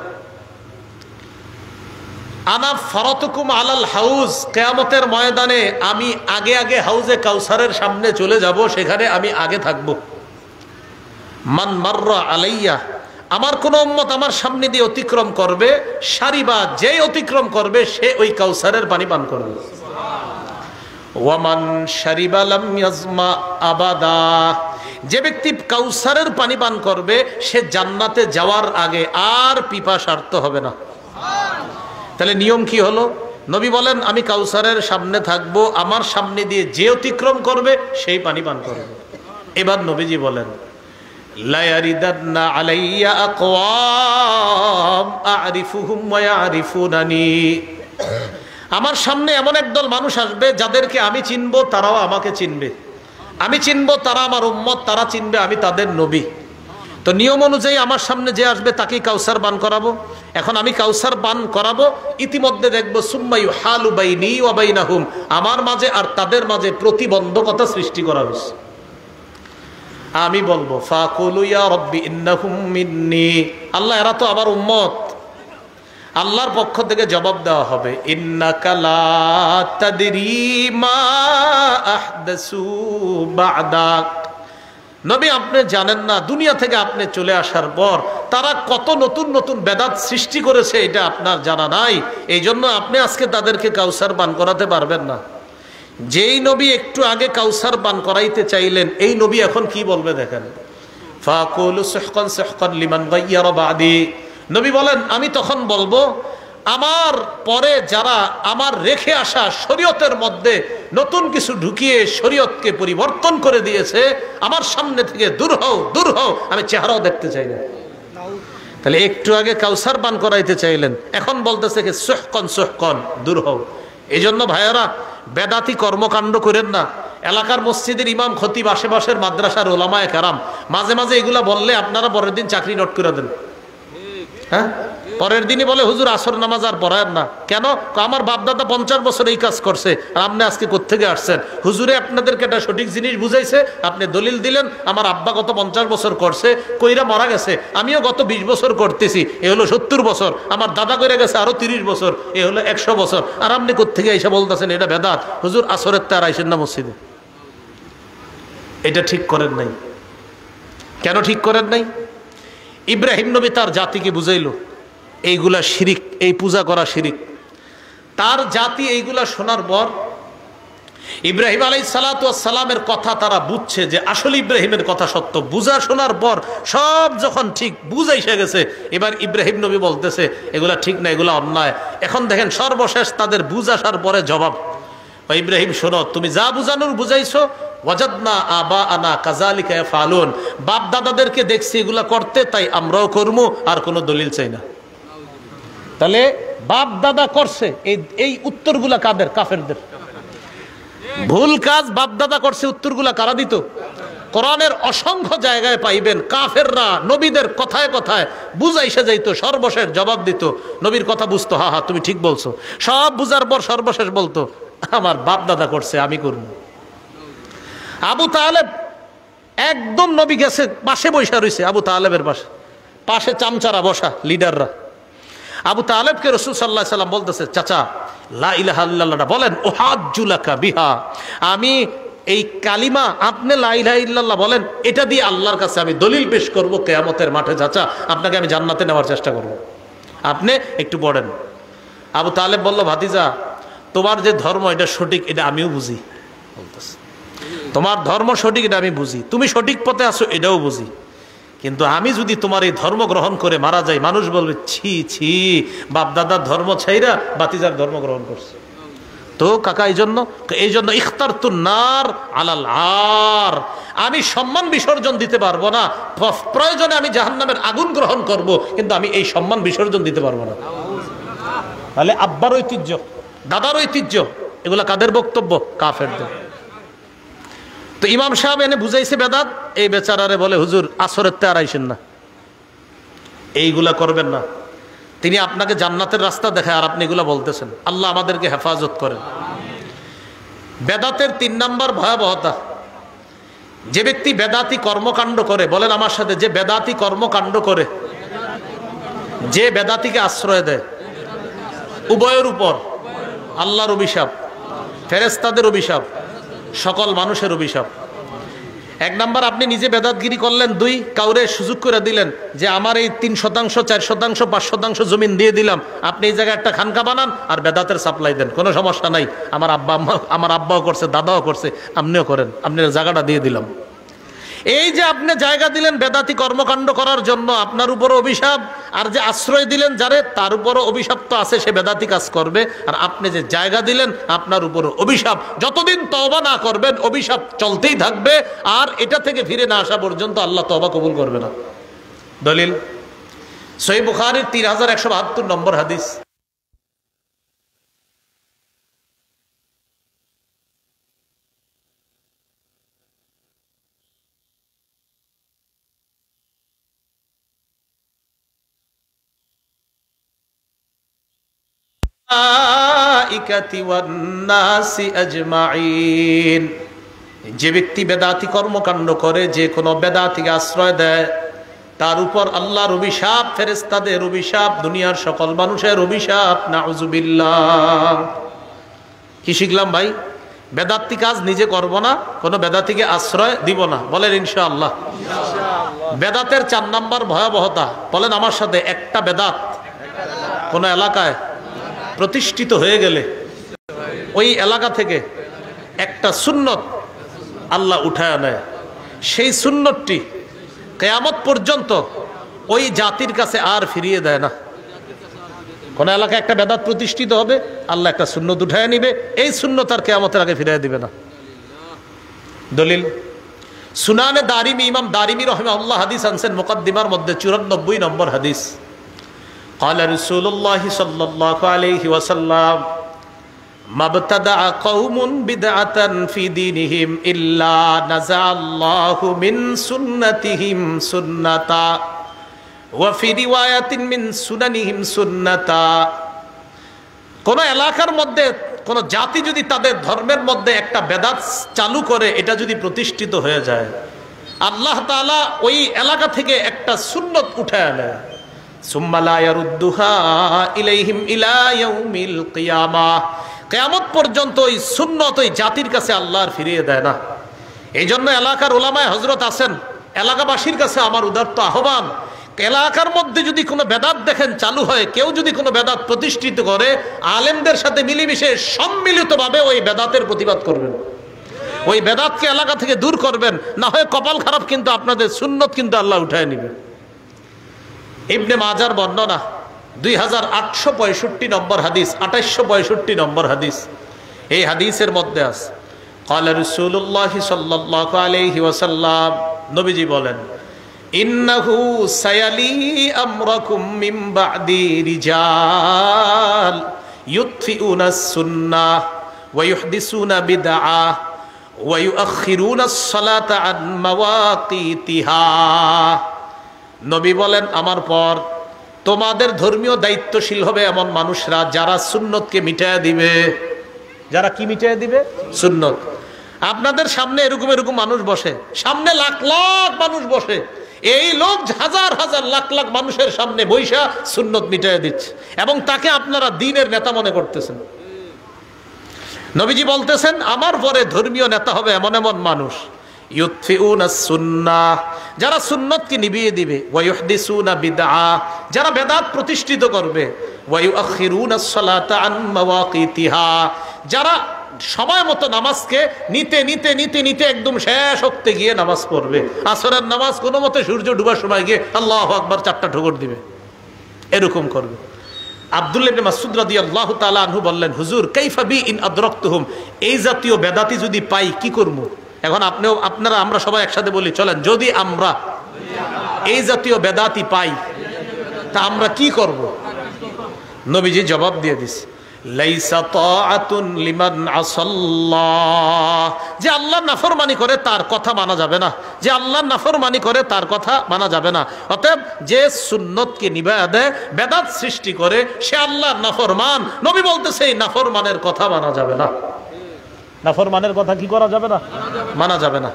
আনা ফারাতুকুম আলাল হাউজ, কিয়ামতের ময়দানে আমি আগে আগে হাউজে কাউসারের সামনে চলে যাব, সেখানে আমি আগে থাকব। মান মাররা আলাইয়া, আমার কোন উম্মত আমার সামনে দিয়ে অতিক্রম করবে, সারিবা যে অতিক্রম করবে সে ওই কাউসারের পানি পান করবে। ওয়ামান শারিবা লাম ইয়াজমা আবাদা, যে ব্যক্তি কাউসারের পানি পান করবে সে জান্নাতে যাওয়ার আগে আর পিপাসার্ত হবে না। তাহলে নিয়ম কি হলো? নবী বলেন আমি কাউসারের সামনে থাকবো, আমার সামনে দিয়ে যে অতিক্রম করবে সেই পানি পান করবে। এবার নবীজি বলেন, লা ইয়ারিদান্না আলাইয়া আকওয়াম আরিফুহুম ওয়া ইয়ারিফুনানি, আমার সামনে এমন একদল মানুষ আসবে যাদেরকে আমি চিনবো, তারাও আমাকে চিনবে, আমি চিনবো, তারা আমার উম্মত, তারা চিনবে আমি তাদের নবী। তো নিয়ম অনুযায়ী আমার সামনে যে আসবে তাকেই কাউসার পান করাবো। এখন আমি কাউসার পান করাবো, ইতিমধ্যে দেখবো সুম্মা ইউহালু বাইনি ওয়া বাইনাহুম, আমার মাঝে আর তাদের মাঝে প্রতিবন্ধকতা সৃষ্টি করা হয়েছে। আমি বলবো ফাকুলু ইয়া রাব্বি ইন্নাহুম মিন্নি, আল্লাহ এরা তো আমার উম্মত। আল্লাহর পক্ষ থেকে জবাব দেওয়া হবে, ইন্নাকা লা তাদরি মা আহদাসু বা'দাক, নবী আপনি জানেন না দুনিয়া থেকে আপনি চলে আসার পর তারা কত নতুন নতুন বেদাত সৃষ্টি করেছে, এটা আপনার জানা নাই, এই জন্য আপনি আজকে তাদেরকে কাউসার পান করাতে পারবেন না। যেই নবী একটু আগে কাউসার পান করাইতে চাইলেন, এই নবী এখন কি বলবে দেখেন, ফাকুলু সুহকান সুহকান লিমান গায়্যারা বাদি, নবী বলেন আমি তখন বলবো আমার পরে যারা আমার রেখে আসা শরীয়তের মধ্যে নতুন কিছু ঢুকিয়ে শরীয়তকে পরিবর্তন করে দিয়েছে, আমার সামনে থেকে দূর হও, দূর হও, আমি চেহারাও দেখতে চাই না। তাহলে একটু আগে কাউসার পান করাইতে চাইলেন, এখন বলতেছে কি সুহকান সুহকান, দূর হও। এই জন্য ভাইয়েরা বেদাতি কর্মকাণ্ড করেন না। এলাকার মসজিদের ইমাম খতিব, আশেপাশের মাদ্রাসার ওলামায়ে কেরাম মাঝে মাঝে এগুলা বললে আপনারা পরের দিন চাকরি নোট করে দেন। হ্যাঁ, পরের দিনই বলে হুজুর আসর নামাজ আর পড়ায়েন না কেন? আমার বাপদাদা 50 বছর এই কাজ করছে, আর আপনি আজকে কোত্থেকে আসছেন? হুজুরে আপনাদেরকে একটা সঠিক জিনিস বুঝাইছে, আপনি দলিল দিলেন আমার আব্বা গত 50 বছর করছে, কইরা মারা গেছে, আমিও গত 20 বছর করতেছি, এ হলো 70 বছর, আমার দাদা কইরা গেছে আরো 30 বছর, এ হলো 100 বছর, আর আপনি কোত্থেকে এসে বলতেছেন এটা বেদাত? হুজুর আসরের তার আইসেন না মসজিদে। এটা ঠিক করেন নাই। কেন ঠিক করেন নাই? ইব্রাহিম নবী তার জাতিকে বুঝাইল এইগুলা শিরিক, এই পূজা করা শিরিক। তার জাতি এইগুলা শোনার পর ইব্রাহিম আলাইহিস সালাতু ওয়াস সালামের কথা তারা বুঝছে যে আসলে ইব্রাহিমের কথা সত্য। বুঝা শোনার পর সব যখন ঠিক বুঝাইসে গেছে, এবার ইব্রাহিম নবী বলতেছে এগুলা ঠিক না, এগুলা অন্যায়। এখন দেখেন সর্বশেষ তাদের বুঝ আসার পরে জবাব, ইব্রাহিম শোনো, তুমি যা বুঝানোর বুঝাইছো, ওয়াজাদনা আবা আনা কাযালিকা ইয়াফআলুন, বাপ দাদাদেরকে দেখছি এগুলা করতে, তাই আমরাও করবো, আর কোনো দলিল চাই না। তাহলে বাপ দাদা করছে, এই উত্তরগুলা কাদের? কাফেরদের। ভুল কাজ বাপ দাদা করছে, উত্তরগুলা কারা দিত? কোরআনের অসংখ্য জায়গায় পাইবেন কাফেররা নবীদের কথায় কথায় বুঝাইসে যাইতো, সর্বশেষ জবাব দিত। নবীর কথা বুঝতো, হা হা তুমি ঠিক বলছো, সব বুঝার পর সর্বশেষ বলতো আমার বাপ দাদা করছে আমি করব। আবু তালেব একদম নবী গেছে পাশে বসা রয়েছে, আবু তালেবের পাশে চামচারা বসা লিডাররা। আবু তালেবকে রাসূল সাল্লাল্লাহু আলাইহি সাল্লাম বলতেছে, চাচা লা ইলাহা ইল্লাল্লাহ বলেন, উহাজ্জুলাকা বিহা, আমি এই কালিমা আপনি লা ইলাহা ইল্লাল্লাহ বলেন, এটা দিয়ে আল্লাহর কাছে আমি দলিল পেশ করব কিয়ামতের মাঠে। চাচা আপনাকে আমি জান্নাতে নেওয়ার চেষ্টা করব, আপনি একটু পড়েন। আবু তালেব বলল, ভাতিজা তোমার যে ধর্ম এটা সঠিক, এটা আমিও বুঝি। বলতেছে তোমার ধর্ম সঠিক, এটা আমি বুঝি, তুমি সঠিক পথে আছো এটাও বুঝি, কিন্তু আমি যদি তোমার এই ধর্ম গ্রহণ করে মারা যাই, মানুষ বলবে ছি ছি বাপ দাদার ধর্ম ছাইরা বাতিজার ধর্ম গ্রহণ করছে। তো কাকা এই জন্য ইখতারতুন নার আলাল আর, আমি সম্মান বিসর্জন দিতে পারবো না, প্রয়োজনে আমি জাহান্নামের আগুন গ্রহণ করব, কিন্তু আমি এই সম্মান বিসর্জন দিতে পারবো না। তাহলে আব্বার ঐতিহ্য, দাদার ঐতিহ্য, এগুলা কাদের বক্তব্য? কাফেরদের। তো ইমাম সাহেব এনে বুঝাইছে বেদাত, এই বেচারারে বলে হুজুর আসরের তে আর আইসেন না, এইগুলা করবেন না, তিনি আপনাকে জান্নাতের রাস্তা দেখায় আর আপনি এগুলা বলতেছেন। আল্লাহ আমাদেরকে হেফাজত করেন। বেদাতের 3 নম্বর ভয়াবহতা, যে ব্যক্তি বেদাতি কর্মকাণ্ড করে, বলেন আমার সাথে, যে বেদাতি কর্মকাণ্ড করে, যে বেদাতিকে আশ্রয় দেয়, উভয়ের উপর আল্লাহর অভিশাপ, ফেরেশতাদের অভিশাপ, সকল মানুষের অভিশাপ। 1 নম্বর আপনি নিজে বেদাতগিরি করলেন, 2 কাউরে সুযোগ করে দিলেন যে আমার এই 3%, 4%, 5% জমিন দিয়ে দিলাম, আপনি এই জায়গায় একটা খানকা বানান আর বেদাতের সাপ্লাই দেন, কোনো সমস্যা নাই, আমার আব্বাও করছে, দাদাও করছে, আপনিও করেন, আপনার জায়গাটা দিয়ে দিলাম। এই যে আপনি জায়গা দিলেন বেদাতি কর্মকাণ্ড করার জন্য, আপনার উপরও অভিশাপ, আর যে আশ্রয় দিলেন যারে, তার উপরও অভিশাপ তো আছে, সে বেদাতি কাজ করবে। আর আপনি যে জায়গা দিলেন, আপনার উপরও অভিশাপ, যতদিন তওবা না করবেন অভিশাপ চলতেই থাকবে, আর এটা থেকে ফিরে না আসা পর্যন্ত আল্লাহ তওবা কবুল করবে না। দলিল সহিহ বুখারীর 3172 নম্বর হাদিস। যে ব্যক্তি বেদাতি কর্মকাণ্ড করে, যে কোনো বেদাতিকে আশ্রয় দেয়, তার উপর আল্লাহর অভিশাপ, ফেরেশতাদের অভিশাপ, দুনিয়ার সকল মানুষের অভিশাপ, নাউজুবিল্লাহ। কি শিখলাম ভাই? বেদাতি কাজ নিজে করব না, কোনো বেদাতিকে আশ্রয় দিব না, বলেন ইনশাআল্লাহ। বেদাতের 4 নম্বর ভয়াবহতা, বলেন আমার সাথে, একটা বেদাত কোন এলাকায় প্রতিষ্ঠিত হয়ে গেলে ওই এলাকা থেকে একটা সুন্নত আল্লাহ উঠায় নেয়, সেই সুন্নতটি কিয়ামত পর্যন্ত ওই জাতির কাছে আর ফিরিয়ে দেয় না। কোন এলাকায় একটা বেদাত প্রতিষ্ঠিত হবে, আল্লাহ একটা সুন্নত উঠায় নিবে, এই সুন্নত আর কিয়ামতের আগে ফিরিয়ে দিবে না। দলিল সুনানে দারিমি, ইমাম দারিমি রাহিমাহুল্লাহ হাদিস আনছেন মুকদ্দিমার মধ্যে 94 নম্বর হাদিস। قال رسول الله صلى الله عليه وسلم ما ابتدع قوم بدعة في دينهم إلا نزع الله من سنتهم سنتا وفي رواية من سننهم سنتا। কোন এলাকার মধ্যে কোন জাতি যদি তাদের ধর্মের মধ্যে একটা বেদাত চালু করে, এটা যদি প্রতিষ্ঠিত হয়ে যায়, আল্লাহ তাআলা ওই এলাকা থেকে একটা সুন্নত উঠায় নেয়, সুম্মা লা ইয়ারুদ্দুহা ইলাইহিম ইলা ইয়াউমিল কিয়ামাহ, কিয়ামত পর্যন্ত ওই সুন্নত ওই জাতির কাছে আল্লাহ আর ফিরিয়ে দেয় না। এই জন্য এলাকার ওলামায়ে হযরত আছেন, এলাকাবাসীর কাছে আমার উদাত্ত আহ্বান, এলাকার মধ্যে যদি কোনো বেদাত দেখেন চালু হয়, কেউ যদি কোনো বেদাত প্রতিষ্ঠিত করে, আলেমদের সাথে মিলেমিশে সম্মিলিতভাবে ওই বেদাতের প্রতিবাদ করবেন, ওই বেদাতকে এলাকা থেকে দূর করবেন, না হয় কপাল খারাপ, কিন্তু আপনাদের সুন্নত কিন্তু আল্লাহ উঠায় নেবে। ইবনে মাজার বর্ণনা 2865 নম্বর হাদিস, 2865 নম্বর হাদিস। এই হাদিসের মধ্যে আছে ক্বালা রাসূলুল্লাহ সাল্লাল্লাহু আলাইহি ওয়াসাল্লাম, নবীজি বলেন, ইন্নাহু সায়ালি আমরাকুম মিন বা'দি রিজাল ইউতফিউনাস সুন্নাহ ওয়া ইউহদিসুনা বিদআহ ওয়া ইউআখিরুনাস সালাতা আন মাওয়াকিতিহা। নবী বলেন আমার পর তোমাদের ধর্মীয় দায়িত্বশীল হবে এমন মানুষরা যারা সুন্নতকে মিটায়া দিবে। যারা কি মিটায়া দিবে? সুন্নত। আপনাদের সামনে এরকম এরকম মানুষ বসে, সামনে লাখ লাখ মানুষ বসে, এই লোক হাজার হাজার লাখ লাখ মানুষের সামনে বৈশা সুন্নত মিটায়া দিচ্ছে এবং তাকে আপনারা দ্বীনের নেতা মনে করতেছেন। নবীজি বলতেছেন আমার পরে ধর্মীয় নেতা হবে এমন এমন মানুষ ইউতফিউনাস সুন্নাহ, যারা সুন্নতকে নিভিয়ে দিবে, ওয়া ইউহদিসুনা বিদআহ, যারা বেদাত প্রতিষ্ঠিত করবে, ওয়া ইউআখিরুনাস সালাতা আন মাওয়াকিতিহা, যারা সময় মতো নামাজকে নিতে নিতে নিতে নিতে একদম শেষ হতে গিয়ে নামাজ পড়বে। আসরের নামাজ কোনো মতে সূর্য ডুবার সময় গিয়ে আল্লাহু আকবার 4টা ঠোকর দিবে, এরকম করবে। আব্দুল্লাহ ইবনে মাসউদ রাদিয়াল্লাহু তাআলা আনহু বললেন, হুজুর কাইফা বি ইন আদরাকতুহুম, এই জাতীয় বেদাতি যদি পাই কি করব? এখন আপনারা আমরা সবাই একসাথে বলি, চলেন, যদি আমরা এই জাতীয় বেদাতি পাই তা আমরা কি করব? নবীজি জবাব দিয়ে দিছে, লাইসা তাআতুন লিমান আসাল্লাহ, যে আল্লাহর নাফরমানি করে তার কথা মানা যাবে না, যে আল্লাহর নাফরমানি করে তার কথা মানা যাবে না। অতএব যে সুন্নতকে নিভায়া দেয়, বেদাত সৃষ্টি করে, সে আল্লাহর নাফরমান। নবী বলতেছে এই নাফরমানের কথা মানা যাবে না। নাফরমানের কথা কি করা যাবে না? মানা যাবে না।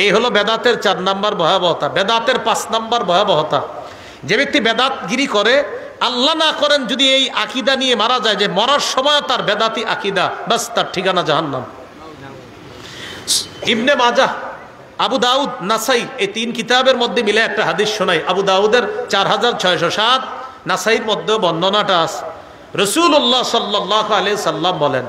এই হলো বেদাতের 4 নাম্বার ভয়াবহতা। বেদাতের 5 নাম্বার ভয়াবহতা, যে ব্যক্তি বেদাতগিরি করে, আল্লাহ না করেন যদি এই আকীদা নিয়ে মারা যায় যে মরার সময় তার বেদাতি আকীদা, বাস তার ঠিকানা জাহান্নাম। ইবনে মাজাহ, আবু দাউদ, নাসাই, এই 3 কিতাবের মধ্যে মিলে একটা হাদিস শোনাই। আবু দাউদের 4607, নাসাইর মধ্যে বর্ণনাটা আছে। রাসূলুল্লাহ সাল্লাল্লাহু আলাইহি সাল্লাম বলেন,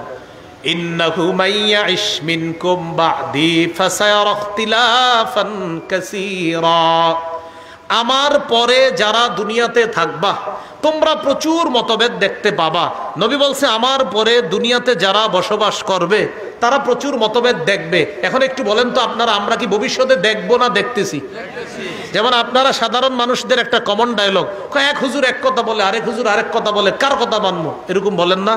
ইন্নাহু মাইয়াইশ মিনকুম বা'দি ফাসায়ারা ইখতিলাফান কাসীরা, আমার পরে যারা দুনিয়াতে থাকবা তোমরা প্রচুর মতভেদ দেখতে পাবা। নবী বলছে আমার পরে দুনিয়াতে যারা বসবাস করবে তারা প্রচুর মতভেদ দেখবে। এখন একটু বলেন তো আপনারা, আমরা কি ভবিষ্যতে দেখবো না দেখতেছি? যেমন আপনারা সাধারণ মানুষদের একটা কমন ডায়লগ, এক হুজুর এক কথা বলে, আরেক হুজুর আরেক কথা বলে, কার কথা মানবো, এরকম বলেন না?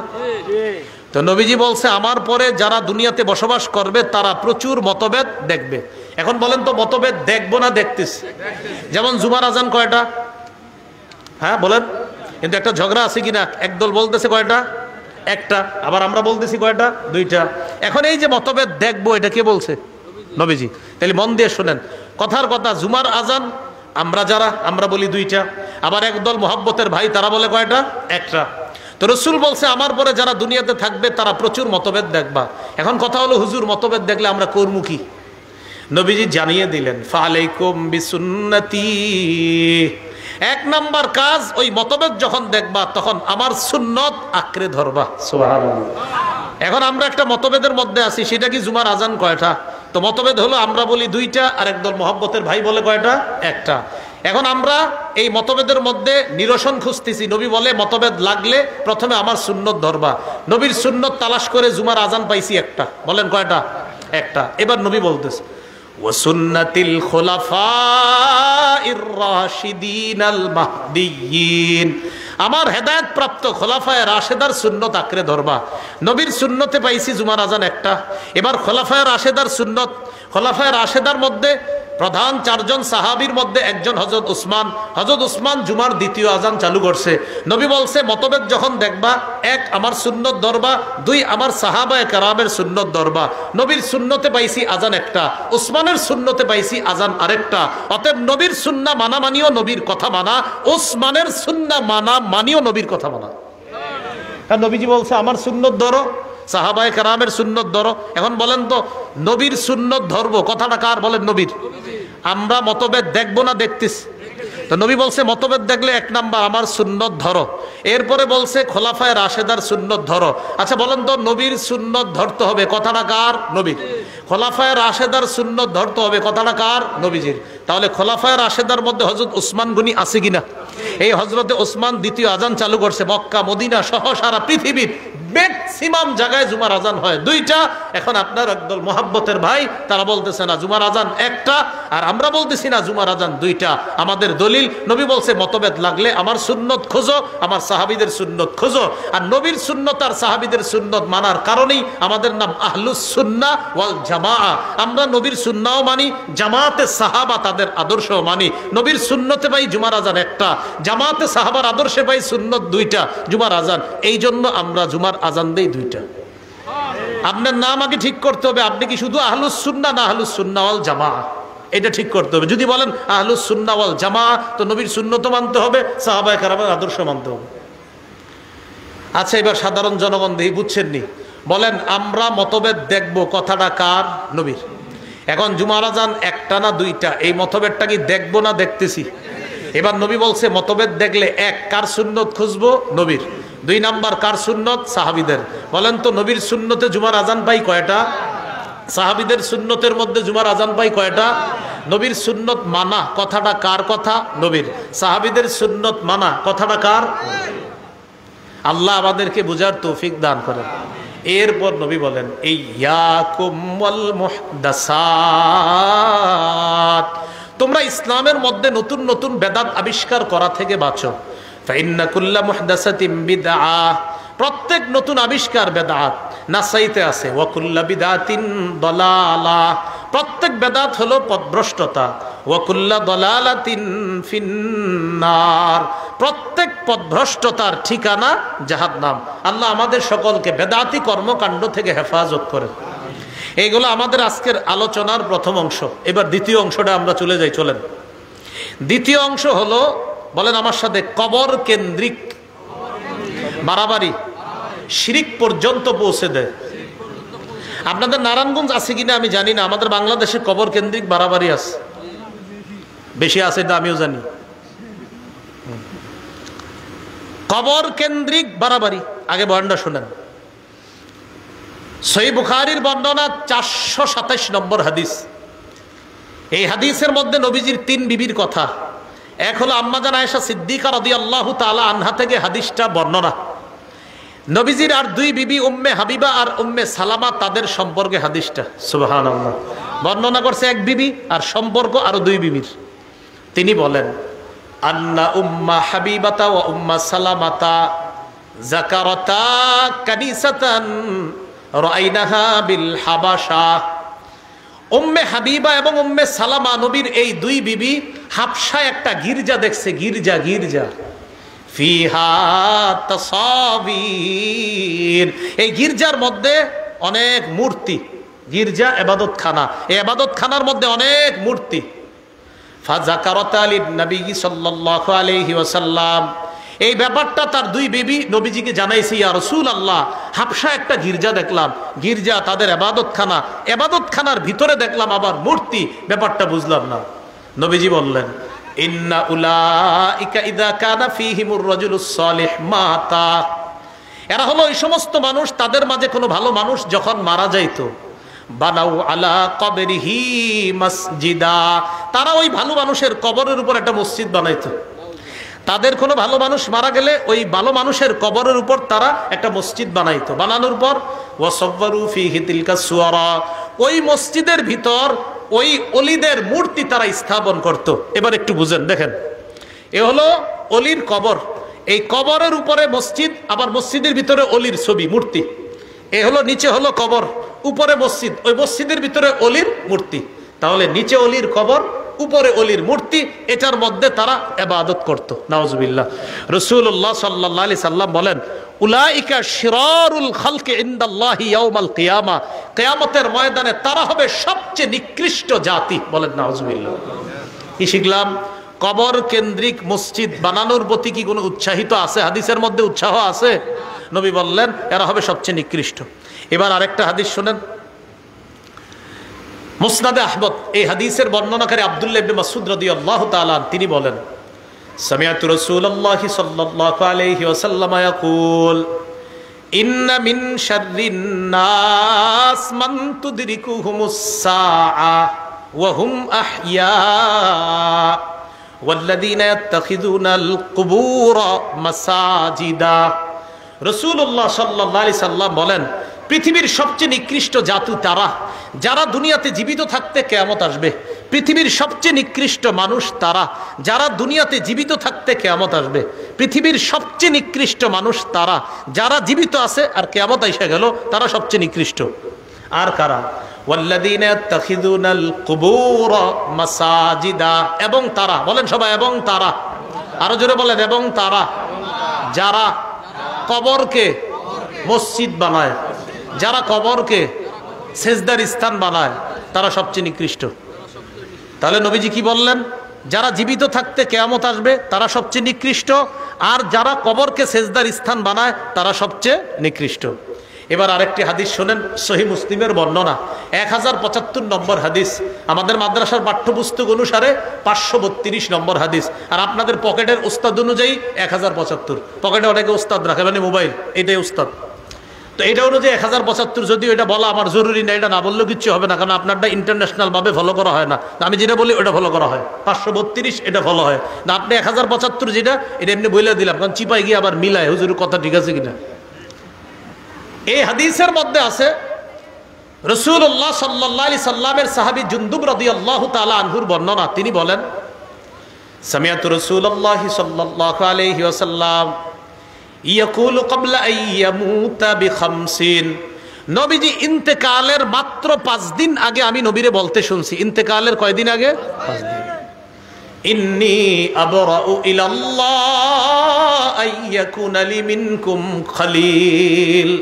তো নবীজি বলছে আমার পরে যারা দুনিয়াতে বসবাস করবে তারা প্রচুর মতভেদ দেখবে। এখন বলেন তো মতভেদ দেখবো না দেখতেছি? যেমন জুমার আজান কয়টা? হ্যাঁ বলেন, কিন্তু একটা ঝগড়া আছে কিনা? একদল বলতেছে কয়টা? একটা, আবার আমরা বলতেছি কয়টা? 2টা। এখন এই যে মতভেদ দেখবো, এটা কে বলছে? নবীজি। তাহলে মন দিয়ে শোনেন, কথার কথা, জুমার আজান আমরা বলি 2টা, আবার একদল মোহাব্বতের ভাই তারা বলে কয়টা? একটা। তো রাসূল বলছে আমার পরে যারা দুনিয়াতে থাকবে তারা প্রচুর মতভেদ দেখবা। এখন কথা হলো, হুজুর মতভেদ দেখলে আমরা করবো কি? নবীজি জানিয়ে দিলেন, ফালাইকুম বিসুন্নতি, 1 নাম্বার কাজ, ওই মতভেদ যখন দেখবা তখন আমার সুন্নত আঁকড়ে ধরবা। সুবহানাল্লাহ। এখন আমরা একটা মতভেদের মধ্যে আছি, সেটা কি জুমার আজান কয়টা? তো মতভেদ হলো আমরা বলি 2টা, আর একদল মোহাব্বতের ভাই বলে কয়টা? একটা। এখন আমরা এই মতভেদের মধ্যে নিরসন খুঁজতেছি। নবী বলে মতভেদ লাগলে প্রথমে আমার সুন্নত ধরবা। নবীর সুন্নত তালাশ করে জুমার আজান পাইছি একটা। বলেন কয়টা? একটা। এবার নবী বলতেছে, ওয়াসুন্নাতিল খুলাফাইর রাশিদিনাল মাহদিয়িন, আমার হেদায়েত প্রাপ্ত খোলাফায়ে রাশেদার সুন্নত আঁকড়ে ধরবা। নবীর সুন্নতে পাইছি জুমার আজান একটা। এবার খোলাফায়ে রাশেদার সুন্নত, খোলাফায়ে রাশেদার মধ্যে প্রধান 4 জন সাহাবীর মধ্যে একজন হযরত উসমান। হযরত উসমান জুমার 2য় আজান চালু করছে। নবী বলছে মতভেদ যখন দেখবা, 1 আমার সুন্নত ধরবা, 2 আমার সাহাবায়ে কেরামের সুন্নত ধরবা। নবীর সুন্নতে পাইছি আজান একটা, উসমানের সুন্নতে পাইছি আজান আরেকটা। অতএব নবীর সুন্নাহ মানা মানিও নবীর কথা মানা, উসমানের সুন্নাহ মানা মানিও নবীর কথা মানা। কারণ নবীজি বলছে আমার সুন্নত ধরো, সাহাবায়ে কেরামের সুন্নত ধরো। এখন বলেন তো নবীর সুন্নত ধরবো, কথাটা কার? বলেন নবীর। আমরা মতভেদ দেখবো না দেখতেছি? তো নবী বলছে মতভেদ দেখলে 1 নাম্বার আমার সুন্নত ধরো। এরপরে বলছে খোলাফায়ে রাশেদার সুন্নত ধরো। আচ্ছা বলেন তো নবীর সুন্নত ধরতে হবে, কথাটা কার? নবীর। খোলাফায়ে রাশেদার সুন্নত ধরতে হবে, কথাটা কার? নবীজির। তাহলে খোলাফায়ে রাশেদার মধ্যে হযরত উসমান গনি আছে কিনা? এই হযরতে উসমান দ্বিতীয় আজান চালু করছে। মক্কা মদিনা সহ সারা পৃথিবীর ম্যাক্সিমাম জায়গায় জুমার আজান হয় দুইটা। এখন আপনার একদল মোহাব্বতের ভাই তারা বলতেছে না জুমার আজান একটা, আর আমরা বলতেছি না জুমার আজান দুইটা। আমাদের দলিল, নবী বলছে মতভেদ লাগলে আমার সুন্নত খোঁজো, আমার সাহাবীদের সুন্নত খোঁজো। আর নবীর সুন্নত আর সাহাবীদের সুন্নত মানার কারণেই আমাদের নাম আহলুস সুন্নাহ ওয়াল জামাআহ। আমরা নবীর সুন্নাহও মানি, জামাতে সাহাবা তাদের আদর্শও মানি। নবীর সুন্নতে পাই জুমার আজান একটা, জামাতে সাহাবার আদর্শে পাই সুন্নত দুইটা, জুমার আজান। এই জন্য আমরা জুমার আজান দেই দুইটা। আপনার নাম আগে ঠিক করতে হবে, আপনি কি শুধু আহলুস সুন্নাহ না আহলুস সুন্নাহ ওয়াল জামাআহ, এটা ঠিক করতে হবে। যদি বলেন আহলুস সুন্নাহ ওয়াল জামাআহ, তো নবীর সুন্নত মানতে হবে, সাহাবায়ে কেরামের আদর্শ মানতে হবে। আচ্ছা, এবার সাধারণ জনগণ দেখি বুঝছেননি, বলেন আমরা মতভেদ দেখব, কথাটা কার? নবীর। এখন জুমার আজান একটা না দুইটা, এই মতভেদটা কি দেখবো না দেখতেছি? এবার নবী বলছে মতভেদ দেখলে এক, কার সুন্নত খুঁজবো? নবীর। দুই নাম্বার কার সুন্নত? সাহাবীদের। বলেন তো নবীর সুন্নতে জুমার আজান পাই কয়টা? সাহাবীদের সুন্নতের মধ্যে জুমার আজান পাই কয়টা? নবীর সুন্নত মানা, কথাটা কার কথা? নবীর। সাহাবীদের সুন্নত মানা, কথাটা কার? আল্লাহ আমাদেরকে বুঝার তৌফিক দান করেন। এরপর নবী বলেন ইয়াকুম ওয়াল মুহদাসাত, তোমরা ইসলামের মধ্যে নতুন নতুন বেদাত আবিষ্কার করা থেকে বাঁচো। ফাইন্না কুল্লা মুহদাসাতিন বিদআহ, প্রত্যেক নতুন আবিষ্কার বেদাত। নাসাইতে আছে ওয়া কুল্লা বিদআতিন দালালাহ, প্রত্যেক বেদাত হলো পথভ্রষ্টতা। ওয়া কুল্লা দালালাতিন ফিন্নার, প্রত্যেক পথভ্রষ্টতার ঠিকানা জাহান্নাম। আল্লাহ আমাদের সকলকে বেদাতি কর্মকাণ্ড থেকে হেফাজত করেন। এইগুলো আমাদের আজকের আলোচনার প্রথম অংশ। এবার দ্বিতীয় অংশটা আমরা চলে যাই, চলেন। দ্বিতীয় অংশ হলো, বলেন আমার সাথে, কবর কেন্দ্রিক বাড়াবাড়ি, শিরিক পর্যন্ত পৌঁছে দেয়। আপনাদের নারায়ণগঞ্জ আছে কিনা আমি জানি না, আমাদের বাংলাদেশে কবর কেন্দ্রিক বাড়াবাড়ি আছে, বেশি আছে এটা আমিও জানি। কবর কেন্দ্রিক বাড়াবাড়ি, আগে বর্ণনা শুনেন। সহিহ বুখারীর বর্ণনা 427 নম্বর হাদিস। এই হাদিসের মধ্যে নবীজির 3 বিবির কথা। এক হলো আম্মাজান আয়েশা সিদ্দিকা রাদিয়াল্লাহু তাআলা আনহা থেকে হাদিসটা বর্ণনা। নবীজির আর 2 বিবি উম্মে হাবিবা আর উম্মে সালামা, তাদের সম্পর্কে হাদিসটা। সুবহানাল্লাহ। বর্ণনা করছে এক বিবি আর সম্পর্ক আরো 2 বিবির। তিনি বলেন আন্না উম্মা হাবিবাতা ওয়া উম্মা সালামাতা যাকারাতা কানিসাতান রাআইনাহা বিল হাবাশা। উম্মে হাবিবা এবং উম্মে সালামা, নবীর এই 2 বিবি হাবশায় একটা গির্জা দেখছে, গির্জা গির্জা ফিহা তাসাবির, এই গির্জার মধ্যে অনেক মূর্তি। গির্জা ইবাদতখানা, এই ইবাদতখানার মধ্যে অনেক মূর্তি। ফাযাকারাত লিন নবী সাল্লাল্লাহু আলাইহি ওয়াসাল্লাম, এই ব্যাপারটা তার 2 বিবি নবীজিকে জানাইছে, ইয়া রাসূলুল্লাহ, হাবশা একটা গির্জা দেখলাম, গির্জা তাদের ইবাদতখানা, ইবাদতখানার ভিতরে দেখলাম আবার মূর্তি, ব্যাপারটা বুঝলাম না। নবীজি বললেন ইন্না উলাইকা ইযা কানা ফীহিমুর রাজুলুস সালিহ মাতা, এরা হলো ওই সমস্ত মানুষ, তাদের মাঝে কোনো ভালো মানুষ যখন মারা যাইতো, বানাউ আলা কবরিহি মসজিদা, তারা ওই ভালো মানুষের কবরের উপর একটা মসজিদ বানাইতো। তাদের কোনো ভালো মানুষ মারা গেলে ওই ভালো মানুষের কবরের উপর তারা একটা মসজিদ বানাইতো। বানানোর পর ওয়াসাওয়ারু ফীহি তিলকা সুওয়ারা, ওই মসজিদের ভিতর ওই অলিদের মূর্তি তারা স্থাপন করত। এবার একটু বুঝেন, দেখেন, এ হলো অলির কবর, এই কবরের উপরে মসজিদ, আবার মসজিদের ভিতরে অলির ছবি মূর্তি। এ হলো নিচে হলো কবর, উপরে মসজিদ, ওই মসজিদের ভিতরে অলির মূর্তি। তাহলে নিচে অলির কবর, উপরে অলির মূর্তি, এটার মধ্যে তারা ইবাদত করত। নাউজুবিল্লাহ। রাসূলুল্লাহ সাল্লাল্লাহু আলাইহি সাল্লাম বলেন উলাইকা শিরারুল খালকি ইনদাল্লাহি ইয়াউমাল কিয়ামা, কিয়ামতের ময়দানে তারা হবে সবচেয়ে নিকৃষ্ট জাতি। বলেন নাউজুবিল্লাহ। কি শিখলাম? কবর কেন্দ্রিক মসজিদ বানানোর প্রতি কি কোনো উৎসাহিত আছে? হাদিসের মধ্যে উৎসাহ আছে? নবী বললেন এরা হবে সবচেয়ে নিকৃষ্ট। এবার আরেকটা হাদিস শুনেন, মুসনাদে আহমদ, এই হাদিসের বর্ণনাকারী আব্দুল্লাহ ইবনে মাসউদ রাদিয়াল্লাহু তাআলা তিনি বলেন সামিআতু রাসূলুল্লাহি সাল্লাল্লাহু আলাইহি ওয়াসাল্লাম ইয়াকুল ইন্না মিন শাররিন নাস মান তুদরিকুহুমুস সাআ ওয়া হুম আহইয়া ওয়াল্লাযীনা ইয়াত্তাখিযুনাল কুবুরা মাসাজিদা। রাসূলুল্লাহ সাল্লাল্লাহু আলাইহি সাল্লাম বলেন, পৃথিবীর সবচেয়ে নিকৃষ্ট জাতি তারা যারা দুনিয়াতে জীবিত থাকতে কিয়ামত আসবে। পৃথিবীর সবচেয়ে নিকৃষ্ট মানুষ তারা যারা দুনিয়াতে জীবিত থাকতে কিয়ামত আসবে। পৃথিবীর সবচেয়ে নিকৃষ্ট মানুষ তারা যারা জীবিত আছে আর কিয়ামত এসে গেল, তারা সবচেয়ে নিকৃষ্ট। আর কারা? ওয়াল্লাযীনা ইয়াত্তাখিযুনাল কুবুরা মাসাজিদা। এবং তারা, বলেন সবাই, এবং তারা, আরো জোরে বলেন, এবং তারা যারা কবরকে মসজিদ বানায়, যারা কবরকে সেজদার স্থান বানায়, তারা সবচেয়ে নিকৃষ্ট। তাহলে নবীজি কি বললেন? যারা জীবিত থাকতে কিয়ামত আসবে তারা সবচেয়ে নিকৃষ্ট, আর যারা কবরকে সেজদার স্থান বানায় তারা সবচেয়ে নিকৃষ্ট। এবার আরেকটি হাদিস শোনেন, সহিহ মুসলিমের বর্ণনা, 1075 নম্বর হাদিস। আমাদের মাদ্রাসার পাঠ্যপুস্তক অনুসারে 532 নম্বর হাদিস, আর আপনাদের পকেটের উস্তাদ অনুযায়ী 1075। পকেটে অনেকে উস্তাদ রাখে, মানে মোবাইল, এটাই উস্তাদ। তো এটা অনুযায়ী 1075, যদিও এটা বলা আমার জরুরি না, এটা না বললেও কিচ্ছু হবে না, কারণ আপনারটা ইন্টারন্যাশনাল ভাবে ফলো করা হয় না। আমি যেটা বলি ওটা ফলো করা হয়, 532 এটা ফলো হয় না। আপনি 1075 যেটা, এটা এমনি বলে দিলাম, কারণ চিপাই গিয়ে আবার মিলায় হুজুরের কথা ঠিক আছে কিনা। এই হাদিসের মধ্যে আছে রাসূলুল্লাহ সাল্লাল্লাহু আলাইহি সাল্লামের সাহাবী জুনদুব রাদিয়াল্লাহু তাআলা আনহুর বর্ণনা। তিনি বলেন, সামিআতু রাসূলুল্লাহ সাল্লাল্লাহু আলাইহি ওয়াসাল্লাম ইয়াকুলু ক্বাবলা আন ইয়ামুতা বিখামসিন। নবীজি ইন্তেকালের মাত্র 5 দিন আগে আমি নবীরে বলতে শুনছি। ইন্তেকালের কয়দিন আগে? 5 দিন। ইন্নী আবরাউ ইলাল্লাহ আইয়াকুনা লি মিনকুম খলিল।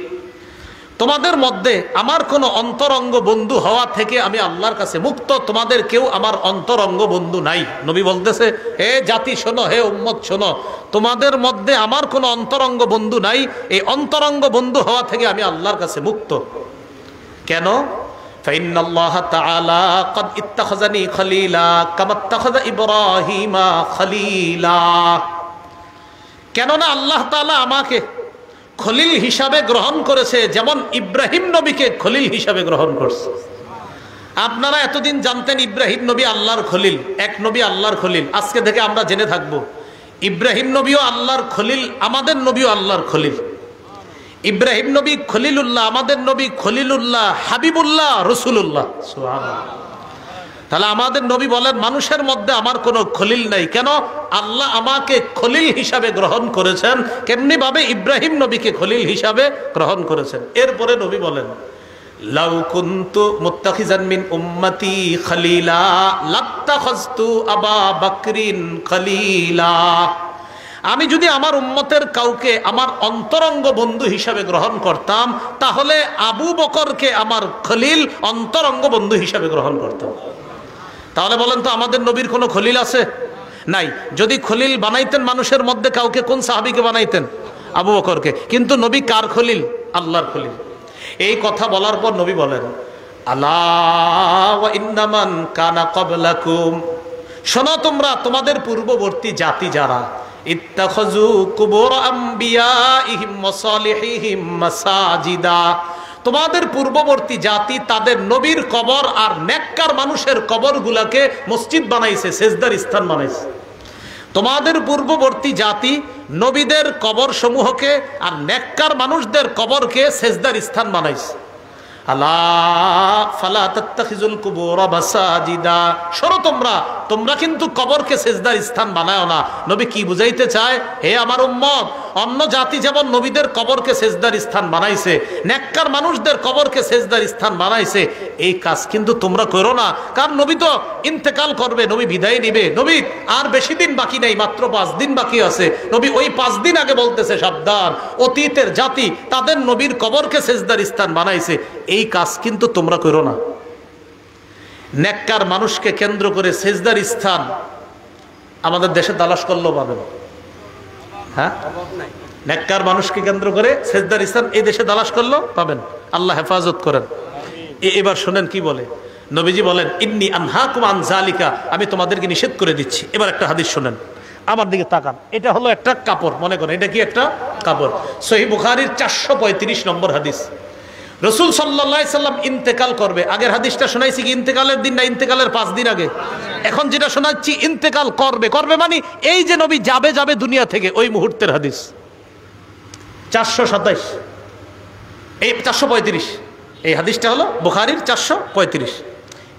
তোমাদের মধ্যে আমার কোনো অন্তরঙ্গ বন্ধু হওয়া থেকে আমি আল্লাহর কাছে মুক্ত। তোমাদের কেউ আমার অন্তরঙ্গ বন্ধু নাই। নবী বলতেছে, হে জাতি শোনো, হে উম্মত শোনো, তোমাদের মধ্যে আমার কোনো অন্তরঙ্গ বন্ধু নাই। এই অন্তরঙ্গ বন্ধু হওয়া থেকে আমি আল্লাহর কাছে মুক্ত। কেন? ফাইন্নাল্লাহ তাআলা ক্বাদ ইত্তাখাযানি খলিলা কামা ইত্তাখাযা ইব্রাহিমা খলিলা। কেননা আল্লাহ তাআলা আমাকে খলিল হিসাবে গ্রহণ করেছে, যেমন ইব্রাহিম নবীকে খলিল হিসাবে গ্রহণ করছে। আপনারা এতদিন জানতেন ইব্রাহিম নবী আল্লাহর খলিল, এক নবী আল্লাহর খলিল। আজকে থেকে আমরা জেনে থাকব ইব্রাহিম নবীও আল্লাহর খলিল, আমাদের নবীও আল্লাহর খলিল। ইব্রাহিম নবী খলিলুল্লাহ, আমাদের নবী খলিলুল্লাহ, হাবিবুল্লাহ, রসুলুল্লাহ। সুবহানাল্লাহ। তাহলে আমাদের নবী বলেন, মানুষের মধ্যে আমার কোনো খলিল নাই। কেন? আল্লাহ আমাকে খলিল হিসাবে গ্রহণ করেছেন। কেমনি ভাবে? ইব্রাহিম নবীকে খলিল হিসাবে গ্রহণ করেছেন। এরপরে নবী বলেন, লাউ কুনতু মুত্তাখিজান মিন উম্মতি খলিলা লাত্তাখাযতু আবা বকরিন খলিলা। আমি যদি আমার উম্মতের কাউকে আমার অন্তরঙ্গ বন্ধু হিসাবে গ্রহণ করতাম, তাহলে আবু বকরকে আমার খলিল, অন্তরঙ্গ বন্ধু হিসাবে গ্রহণ করতাম। তাহলে বলেন তো, আমাদের নবীর কোনো খলিল আছে? নাই। যদি খলিল বানাইতেন মানুষের মধ্যে কাউকে, কোন সাহাবীকে বানাইতেন? আবু বকরকে। কিন্তু নবী কার খলিল? আল্লাহর খলিল। এই কথা বলার পর নবী বলেন, আলা ওয়া ইন্নামান কানা ক্বাবলাকুম, শোনো তোমরা, তোমাদের পূর্ববর্তী জাতি যারা, ইত্তাখাযু কুবুর আমবিয়াইহিম ওয়া সালিহিহিম মাসাজিদা, তোমাদের পূর্ববর্তী জাতি তাদের নবীর কবর আর নেককার মানুষের কবরগুলোকে মসজিদ বানাইছে, সেজদার স্থান বানাইছে। তোমাদের পূর্ববর্তী জাতি নবীদের কবর সমূহকে আর নেককার মানুষদের কবরকে সেজদার স্থান বানাইছে। আলা ফালা তাত্তাখিজুল কুবুর মাসাজিদা, শোনো তোমরা কিন্তু কবরকে সেজদার স্থান বানায়ো না। নবী কি বুঝাইতে চায়? হে আমার উম্মত, অন্য জাতি যেমন নবীদের কবরকে সেজদার স্থান বানাইছে, নেককার মানুষদের কবরকে সেজদার স্থান বানাইছে, এই কাজ কিন্তু তোমরা করো না। কারণ নবী তো ইন্তেকাল করবে, নবী বিদায় নিবে, নবী আর বেশি দিন বাকি নেই, মাত্র 5 দিন বাকি আছে। নবী ওই 5 দিন আগে বলতেছে, সাবধান, অতীতের জাতি তাদের নবীর কবরকে সেজদার স্থান বানাইছে, এই কাজ কিন্তু তোমরা করো না। নেককার মানুষকে কেন্দ্র করে সেজদার স্থান আমাদের দেশে তালাশ করলেও পাবেন। হ্যাঁ, নেককার মানুষকে কেন্দ্র করে সেজদার স্থান এই দেশে তালাশ করলেও পাবেন। আল্লাহ হেফাজত করেন। এবার শোনেন কি বলে নবীজি বলেন, ইন্নী আনহাকুম আন যালিকা, আমি তোমাদেরকে নিষেধ করে দিচ্ছি। এবার একটা হাদিস শোনেন, আমার দিকে তাকান। এটা হলো একটা কাপড়, মনে করেন এটা কি একটা কাপড়। সহিহ বুখারীর 435 নম্বর হাদিস। রাসূল সাল্লাল্লাহু আলাইহি সাল্লাম ইন্তেকাল করবে। আগের হাদিসটা শোনাইছি কি ইন্তেকালের দিন না ইন্তেকালের 5 দিন আগে? এখন যেটা শোনাচ্ছি ইন্তেকাল করবে। করবে মানে এই যে নবী যাবে দুনিয়া থেকে, ওই মুহূর্তের হাদিস। 427 এই 435 এই হাদিসটা হলো বুখারীর 435।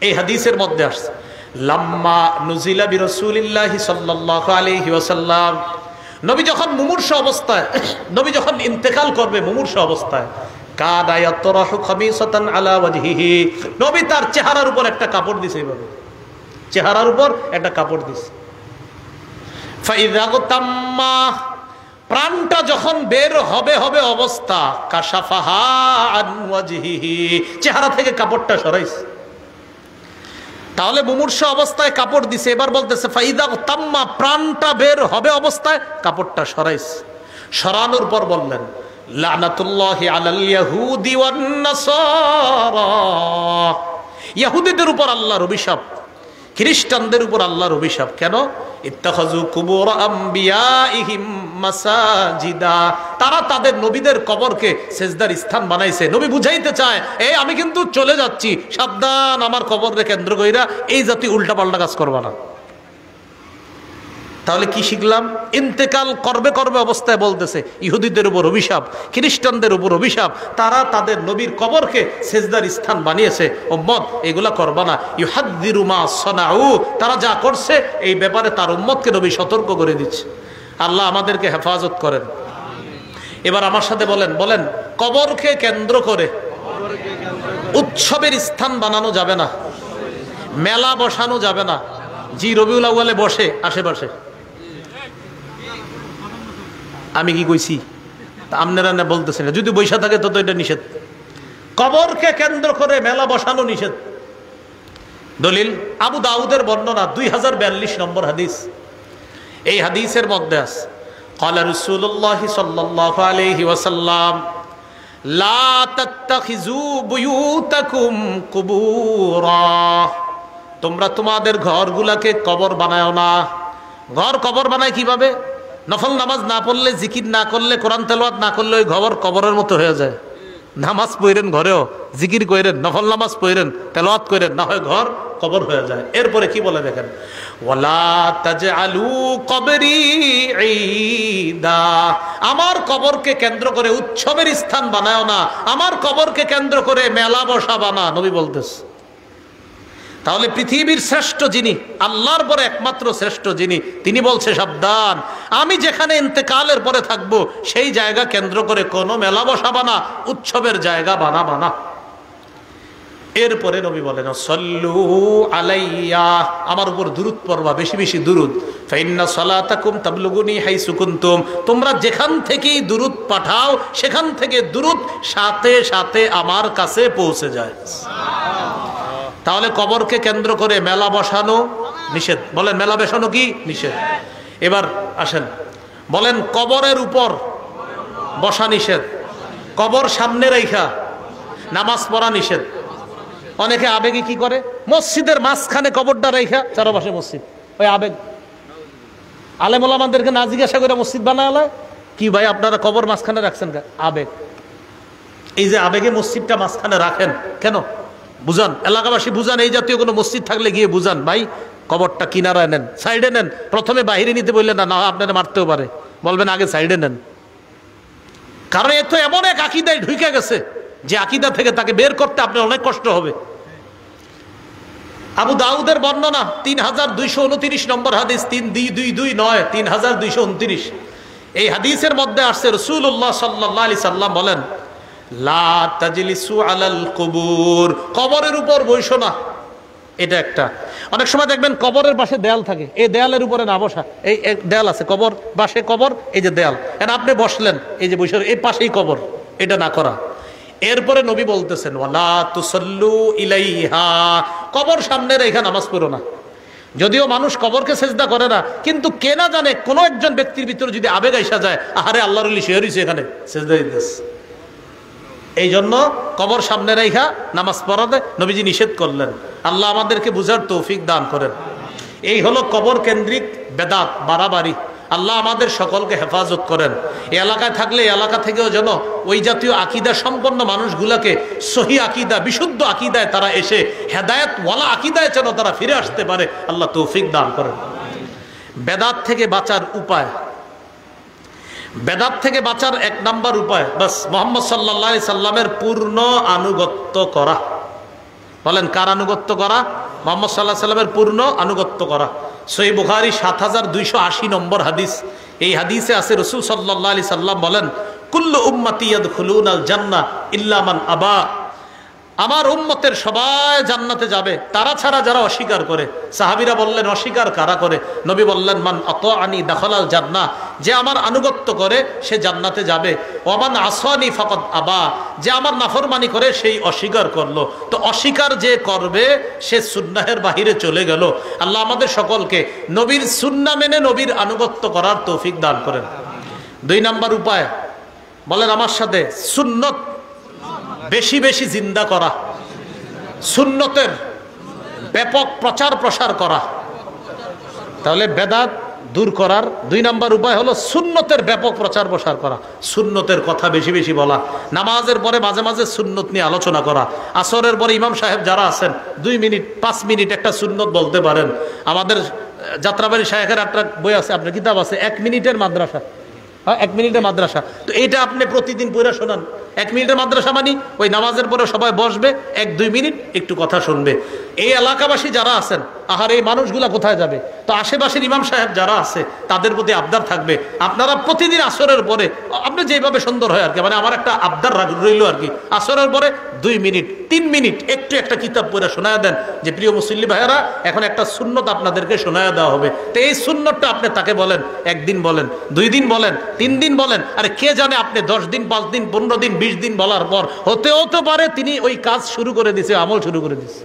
এই হাদিসের মধ্যে আসছে লাম্মা নুজিলা বিরাসূলিল্লাহি সাল্লাল্লাহু আলাইহি ওয়াসাল্লাম, নবী যখন মুমূর্ষু অবস্থায়, নবী যখন ইন্তেকাল করবে মুমূর্ষু অবস্থায়, কাদা ইয়াতরাহু খামিসাতান আলা ওয়াজহিহি, নবী তার চেহারার উপর একটা কাপড় দিছে, এইভাবে চেহারার উপর একটা কাপড় দিছে। ফাইযা তাম্মা, প্রাণটা যখন বের হবে অবস্থা, কাশাফাহা আন ওয়াজহিহি, চেহারা থেকে কাপড়টা সরাইছে। তাহলে মুমূর্ষু অবস্থায় কাপড় দিছে, এবার বলতেছে ফাইদা তাম্মা, প্রাণটা বের হবে অবস্থায় কাপড়টা সরাইছে। সরানোর পর বললেন লানাতুল্লাহি আলাল ইয়াহুদি ওয়ান নাসারা, ইহুদিদের উপর আল্লাহর অভিশাপ, খ্রিস্টানদের উপর আল্লাহর অভিশাপ। কেন? ইত্তাখাযু কুবুর আমবিয়াইহিম মাসাজিদা, তারা তাদের নবীদের কবরকে সেজদার স্থান বানাইছে। নবী বুঝাইতে চায় এই আমি কিন্তু চলে যাচ্ছি, সাবধান, আমার কবরকে কেন্দ্র কইরা এই জাতীয় উল্টাপাল্টা কাজ করবা না। তাহলে কি শিখলাম? ইন্তেকাল করবে অবস্থায় বলতেছে ইহুদিদের উপর অভিশাপ, খ্রিস্টানদের উপর অভিশাপ, তারা তাদের নবীর কবরকে সেজদার স্থান বানিয়েছে। উম্মত এগুলা করবা না। ইউহাদ্দিরু মা সানাউ, তারা যা করছে এই ব্যাপারে তার উম্মতকে নবী সতর্ক করে দিচ্ছে। আল্লাহ আমাদেরকে হেফাজত করেন। এবার আমার সাথে বলেন কবরকে কেন্দ্র করে উৎসবের স্থান বানানো যাবে না, মেলা বসানো যাবে না। জি রবিউল আউয়ালে বসে আশেপাশে, আমি কি কইছি? আপনারা না বলতেছেন না, যদি বৈশা থাকে তো এটা নিষেধ। কবরকে কেন্দ্র করে মেলা বসানো নিষেধ। দলিল আবু দাউদের বর্ণনা 2042 নম্বর হাদিস। এই হাদিসের মধ্যে আছে ক্বালা রাসূলুল্লাহ সাল্লাল্লাহু আলাইহি ওয়াসাল্লাম লা তাত্তাখিযু বুয়ুতাকুম কুবুরা, তোমরা তোমাদের ঘরগুলাকে কবর বানাও না। ঘর কবর বানায় কিভাবে? নফল নামাজ না পড়লে, জিকির না করলে, কোরআন তেলাওয়াত না করলে ওই ঘর কবরের মতো হয়ে যায়। নামাজ পড়েন ঘরেও, জিকির করেন, নফল নামাজ পড়েন, তেলাওয়াত করেন, না হয় ঘর কবর হয়ে যায়। এরপরে কি বলে দেখেন, ওয়ালা তাজআলু কবরি ঈদা, আমার কবরকে কেন্দ্র করে উৎসবের স্থান বানাও না, আমার কবরকে কেন্দ্র করে মেলা বসাবা না, নবী বলতেছে। তাহলে পৃথিবীর শ্রেষ্ঠ যিনি, আল্লাহর পরে একমাত্র শ্রেষ্ঠ যিনি, তিনি বলছে সাবধান, আমি যেখানে ইন্তেকালের পরে থাকবো সেই জায়গা কেন্দ্র করে কোনো মেলা বসাবা না, উৎসবের জায়গা বানাবা না। এরপরে নবী বলেন সল্লু আলাইয়া, আমার উপর দুরূদ পড়বা, বেশি বেশি দুরূদ। ফাইন্না সালাতাকুম তাবলুগুনি হাইসু কুনতুম, তোমরা যেখান থেকেই দুরূদ পাঠাও সেখান থেকে দুরূদ সাথে সাথে আমার কাছে পৌঁছে যায়। তাহলে কবরকে কেন্দ্র করে মেলা বসানো নিষেধ। বলেন মেলা বসানো কি নিষেধ? এবার আসেন বলেন কবরের উপর বসা নিষেধ, কবর সামনে রাইখা নামাজ পড়া নিষেধ। অনেকে আবেগে কি করে, মসজিদের মাঝখানে কবরটা রাইখা, চারপাশে মসজিদ, ওই আবেগ। আলেম ওলামাদেরকে না জিজ্ঞাসা করে মসজিদ বানায় কি ভাই আপনারা কবর মাঝখানে রাখছেন? আবেগ। এই যে আবেগে মসজিদটা মাঝখানে রাখেন কেন বুঝান, এলাকাবাসী বুঝান, এই জাতীয় কোনো মসজিদ থাকলে গিয়ে বুঝান, ভাই কবরটা কিনারায় নেন, সাইডে নেন। প্রথমে বাহিরে নিতে বললেন না, আপনারা মারতেও পারে, বলবেন আগে সাইডে নেন। কারণ এ তো এমন এক আকীদায় ঢুকে গেছে যে আকীদা থেকে তাকে বের করতে আপনার অনেক কষ্ট হবে। আবু দাউদের বর্ণনা 3229 নম্বর হাদিস, 3229 3229। এই হাদিসের মধ্যে আসছে রাসূলুল্লাহ সাল্লাল্লাহু আলাইহি সাল্লাম বলেন লা তাজলিসু আলাল কুবুর, কবরের উপর বসো না। এটা একটা, অনেক সময় দেখবেন কবরের পাশে দেয়াল থাকে, এই দেয়ালের উপরে না বসা। এই দেয়াল আছে, কবর পাশে কবর, এই যে দেয়াল, এখন আপনি বসলেন, এই যে বসে এই পাশেই কবর, এটা না করা। এরপরে নবী বলতেছেন ওয়ালা তুসাল্লু ইলাইহা, কবর সামনে রেখে নামাজ পড়ো না। যদিও মানুষ কবরকে সেজদা করে না, কিন্তু কে না জানে কোনো একজন ব্যক্তির ভিতরে যদি আবেগ আইসা যায়, আহারে আল্লাহর ওলি শুয়ে রইছে এখানে, সেজদা দিতেছে। এই জন্য কবর সামনে রাইখা নামাজ পড়াতে নবীজি নিষেধ করলেন। আল্লাহ আমাদেরকে বুঝার তৌফিক দান করেন। এই হলো কবর কেন্দ্রিক বেদাত, বাড়াবাড়ি। আল্লাহ আমাদের সকলকে হেফাজত করেন। এই এলাকায় থাকলে এই এলাকা থেকেও যেন ওই জাতীয় আকীদা সম্পন্ন মানুষগুলাকে সহি আকীদা, বিশুদ্ধ আকীদায় তারা এসে হেদায়েত ওয়ালা আকীদায় যেন তারা ফিরে আসতে পারে, আল্লাহ তৌফিক দান করেন। বেদাত থেকে বাঁচার উপায়, বেদাত থেকে বাঁচার এক নাম্বার উপায় বাস মুহাম্মদ সাল্লাল্লাহু আলাইহি সাল্লামের পূর্ণ আনুগত্য করা। বলেন কার আনুগত্য করা? মুহাম্মদ সাল্লাল্লাহু আলাইহি সাল্লামের পূর্ণ আনুগত্য করা। সহিহ বুখারী ৭২৮০ নম্বর হাদিস। এই হাদিসে আছে রাসূল সাল্লাল্লাহু আলাইহি সাল্লাম বলেন, কুল্লু উম্মতি ইয়াদখুলুনাল জান্নাহ ইল্লা মান আবা। আমার উম্মতের সবাই জান্নাতে যাবে, তারা ছাড়া যারা অস্বীকার করে। সাহাবীরা বললেন অস্বীকার কারা করে? নবী বললেন মান আতাআনি দাখালাল জান্নাহ, যে আমার আনুগত্য করে সে জান্নাতে যাবে। ওমান আসানি ফাকাদ আবা, যে আমার নাফরমানি করে সেই অস্বীকার করলো। তো অস্বীকার যে করবে সে সুন্নাহের বাহিরে চলে গেল। আল্লাহ আমাদের সকলকে নবীর সুন্নাহ মেনে নবীর আনুগত্য করার তৌফিক দান করেন। ২ নাম্বার উপায়, বলেন আমার সাথে, সুন্নত বেশি বেশি জিন্দা করা, সুন্নতের ব্যাপক প্রচার প্রসার করা। তাহলে বেদাত দূর করার ২ নম্বর উপায় হলো সুন্নতের ব্যাপক প্রচার প্রসার করা, সুন্নতের কথা বেশি বেশি বলা, নামাজের পরে মাঝে মাঝে সুন্নত নিয়ে আলোচনা করা। আসরের পরে ইমাম সাহেব যারা আছেন ২ মিনিট ৫ মিনিট একটা সুন্নত বলতে পারেন। আমাদের যাত্রাবাড়ি শায়েখের একটা বই আছে, আপনার কিতাব আছে ১ মিনিটের মাদ্রাসা। ১ মিনিটের মাদ্রাসা, তো এইটা আপনি প্রতিদিন পড়ে শোনান। ১ মিনিটের মাদ্রাসা মানে ওই নামাজের পরে সবাই বসবে, ১-২ মিনিট একটু কথা শুনবে। এই এলাকাবাসী যারা আছেন, আহার এই মানুষগুলা কোথায় যাবে? তো আশেপাশের ইমাম সাহেব যারা আছে তাদের প্রতি আবদার থাকবে, আপনারা প্রতিদিন আসরের পরে, আপনি যেভাবে সুন্দর হয় আর কি, মানে আমার একটা আবদার রইল আর কি, আসরের পরে ২ মিনিট ৩ মিনিট একটু একটা কিতাব পড়ে শোনায় দেন যে প্রিয় মুসল্লি ভাইয়েরা এখন একটা সুন্নত আপনাদেরকে শোনায় দেওয়া হবে। তো এই সুন্নতটা আপনি তাকে বলেন, ১ দিন বলেন, ২ দিন বলেন, ৩ দিন বলেন। আরে কে জানে আপনি ১০ দিন ৫ দিন ১৫ দিন ২০ দিন বলার পর হতেও তো পারে তিনি ওই কাজ শুরু করে দিছে, আমল শুরু করে দিছে।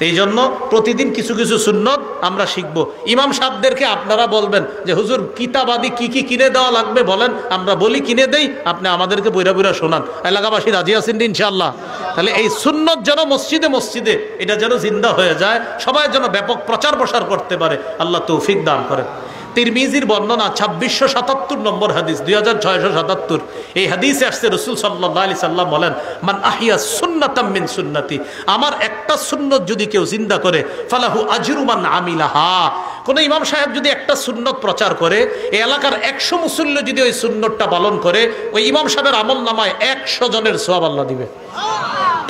এই জন্য প্রতিদিন কিছু কিছু সুন্নত আমরা শিখব। ইমাম সাহেবদেরকে আপনারা বলবেন যে হুজুর কিতাবাদি কি কি কিনে দেওয়া লাগবে বলেন, আমরা বলি কিনে দেই, আপনি আমাদেরকে বইরা বইরা শোনান। এলাকাবাসী রাজি আছেন ইনশাআল্লাহ? তাহলে এই সুন্নত যেন মসজিদে মসজিদে এটা যেন জিন্দা হয়ে যায়, সবাই যেন ব্যাপক প্রচার প্রসার করতে পারে, আল্লাহ তৌফিক দান করেন। তিরমিজির বর্ণনা ২৬৭৭ নম্বর হাদিস, ২৬৭৭। এই হাদিসে আসছে রাসূল সাল্লাল্লাহু আলাইহি সাল্লাম বলেন, মান আহইয়া সুন্নাতাম মিন সুন্নতি, আমার একটা সুন্নত যদি কেউ জিন্দা করে, ফালাহু আজরু মান আমিলাহা। কোন ইমাম সাহেব যদি একটা সুন্নত প্রচার করে, এই এলাকার ১০০ মুসল্লি যদি ওই সুন্নতটা পালন করে, ওই ইমাম সাহেবের আমলনামায় ১০০ জনের সওয়াব আল্লাহ দিবে।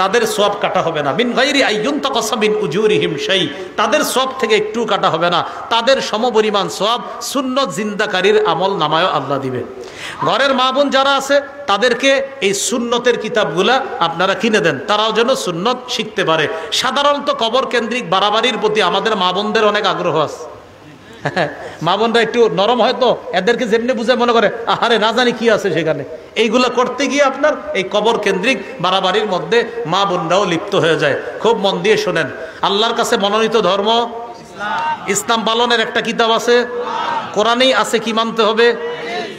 তাদের সওয়াব কাটা হবে না, মিন গায়রি আইয়ুনতাকাসা মিন উজুরিহিম শাই, তাদের সওয়াব থেকে একটু কাটা হবে না, তাদের সমপরিমাণ সওয়াব সুন্নত জিন্দাকারীর আমল নামায়ও আল্লাহ দিবে। ঘরের মা বোন যারা আছে তাদেরকে এই সুন্নতের কিতাবগুলা আপনারা কিনে দেন, তারাও যেন সুন্নত শিখতে পারে। সাধারণত কবর কেন্দ্রিক বাড়াবাড়ির প্রতি আমাদের মা বোনদের অনেক আগ্রহ আছে। মা বোনরা একটু নরম হয়তো, এদেরকে যেমনি বুঝে মনে করে আহারে না জানি কি আছে সেখানে। এইগুলা করতে গিয়ে আপনার এই কবর কেন্দ্রিক বাড়াবাড়ির মধ্যে মা বোনরাও লিপ্ত হয়ে যায়। খুব মন দিয়ে শোনেন, আল্লাহর কাছে মনোনীত ধর্ম ইসলাম পালনের একটা কিতাব আছে, কোরআনেই আছে কি মানতে হবে,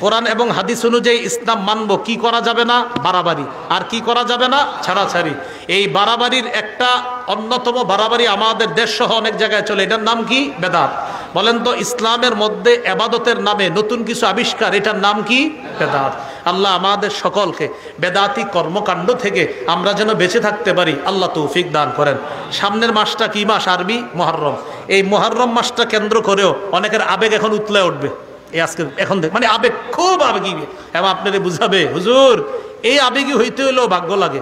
কোরআন এবং হাদিস অনুযায়ী ইসলাম মানবো। কি করা যাবে না? বাড়াবাড়ি। আর কি করা যাবে না? ছাড়াছাড়ি। এই বাড়াবাড়ির একটা অন্যতম বাড়াবাড়ি আমাদের দেশ সহ অনেক জায়গায় চলে, এটার নাম কি? বেদাত। বলেন তো, ইসলামের মধ্যে এবাদতের নামে নতুন কিছু আবিষ্কার, এটার নাম কি? বেদাত। আল্লাহ আমাদের সকলকে বেদাতি কর্মকাণ্ড থেকে আমরা যেন বেঁচে থাকতে পারি, আল্লাহ তৌফিক দান করেন। সামনের মাসটা কি মাস? আরবি মুহররম। এই মুহররম মাসটা কেন্দ্র করেও অনেকের আবেগ এখন উতলে উঠবে। এই আজকে এখন দেখ মানে আবেগ, খুব আবেগী, এবং আপনাদের বুঝাবে হুজুর এই আবেগী হইতে হলেও ভাগ্য লাগে,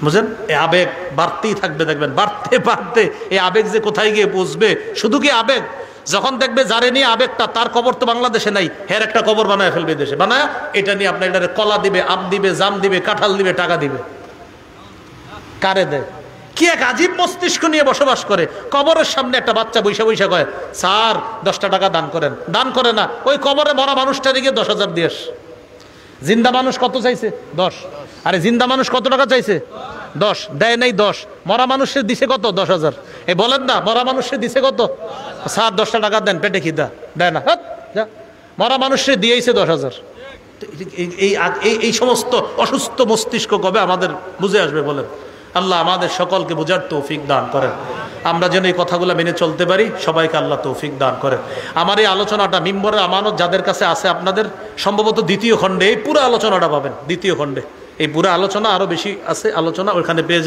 বুঝেন? এই আবেগ বাড়তেই থাকবে, দেখবেন বাড়তে বাড়তে এই আবেগ যে কোথায় গিয়ে পৌঁছবে। শুধু কি আবেগ, যখন দেখবে যারে নিয়ে আবেগটা, তার কবর তো বাংলাদেশে নাই, হের একটা কবর বানায় ফেলবে দেশে, বানায় এটা নিয়ে আপনার এটারে কলা দিবে, আম দিবে, জাম দিবে, কাঁঠাল দিবে, টাকা দিবে। কারে দেয়? কি এক আজীব মস্তিষ্ক নিয়ে বসবাস করে। কবরের সামনে একটা বাচ্চা বৈশা বৈশা কয় স্যার 10টা টাকা দান করেন, দান করে না, ওই কবরে মরা মানুষটারে গিয়ে 10,000 দিয়ে আস। জিন্দা মানুষ কত চাইছে? 10। আরে জিন্দা মানুষ কত টাকা চাইছে? 10। দেয় নাই 10। মরা মানুষের দিছে কত? 10,000। এই বলেন না, মরা মানুষের দিছে কত? স্যার 10টা টাকা দেন, পেটে খিদা, দেয় না। যা, মরা মানুষের দিয়েছে 10,000। এই সমস্ত অসুস্থ মস্তিষ্ক কবে আমাদের বুঝে আসবে বলেন? আল্লাহ আমাদের সকলকে বুঝার তৌফিক দান করেন। আমরা যেন এই কথাগুলো মেনে চলতে পারি। সবাইকে আল্লাহ তৌফিক দান করেন। আমার এই আলোচনাটা মিম্বরের আমানত যাদের কাছে আছে, আপনাদের সম্ভবত দ্বিতীয় খণ্ডে এই পুরো আলোচনাটা পাবেন। দ্বিতীয় খণ্ডে এই পুরো আলোচনা, আরও বেশি আছে আলোচনা, ওইখানে পেয়ে যাবেন।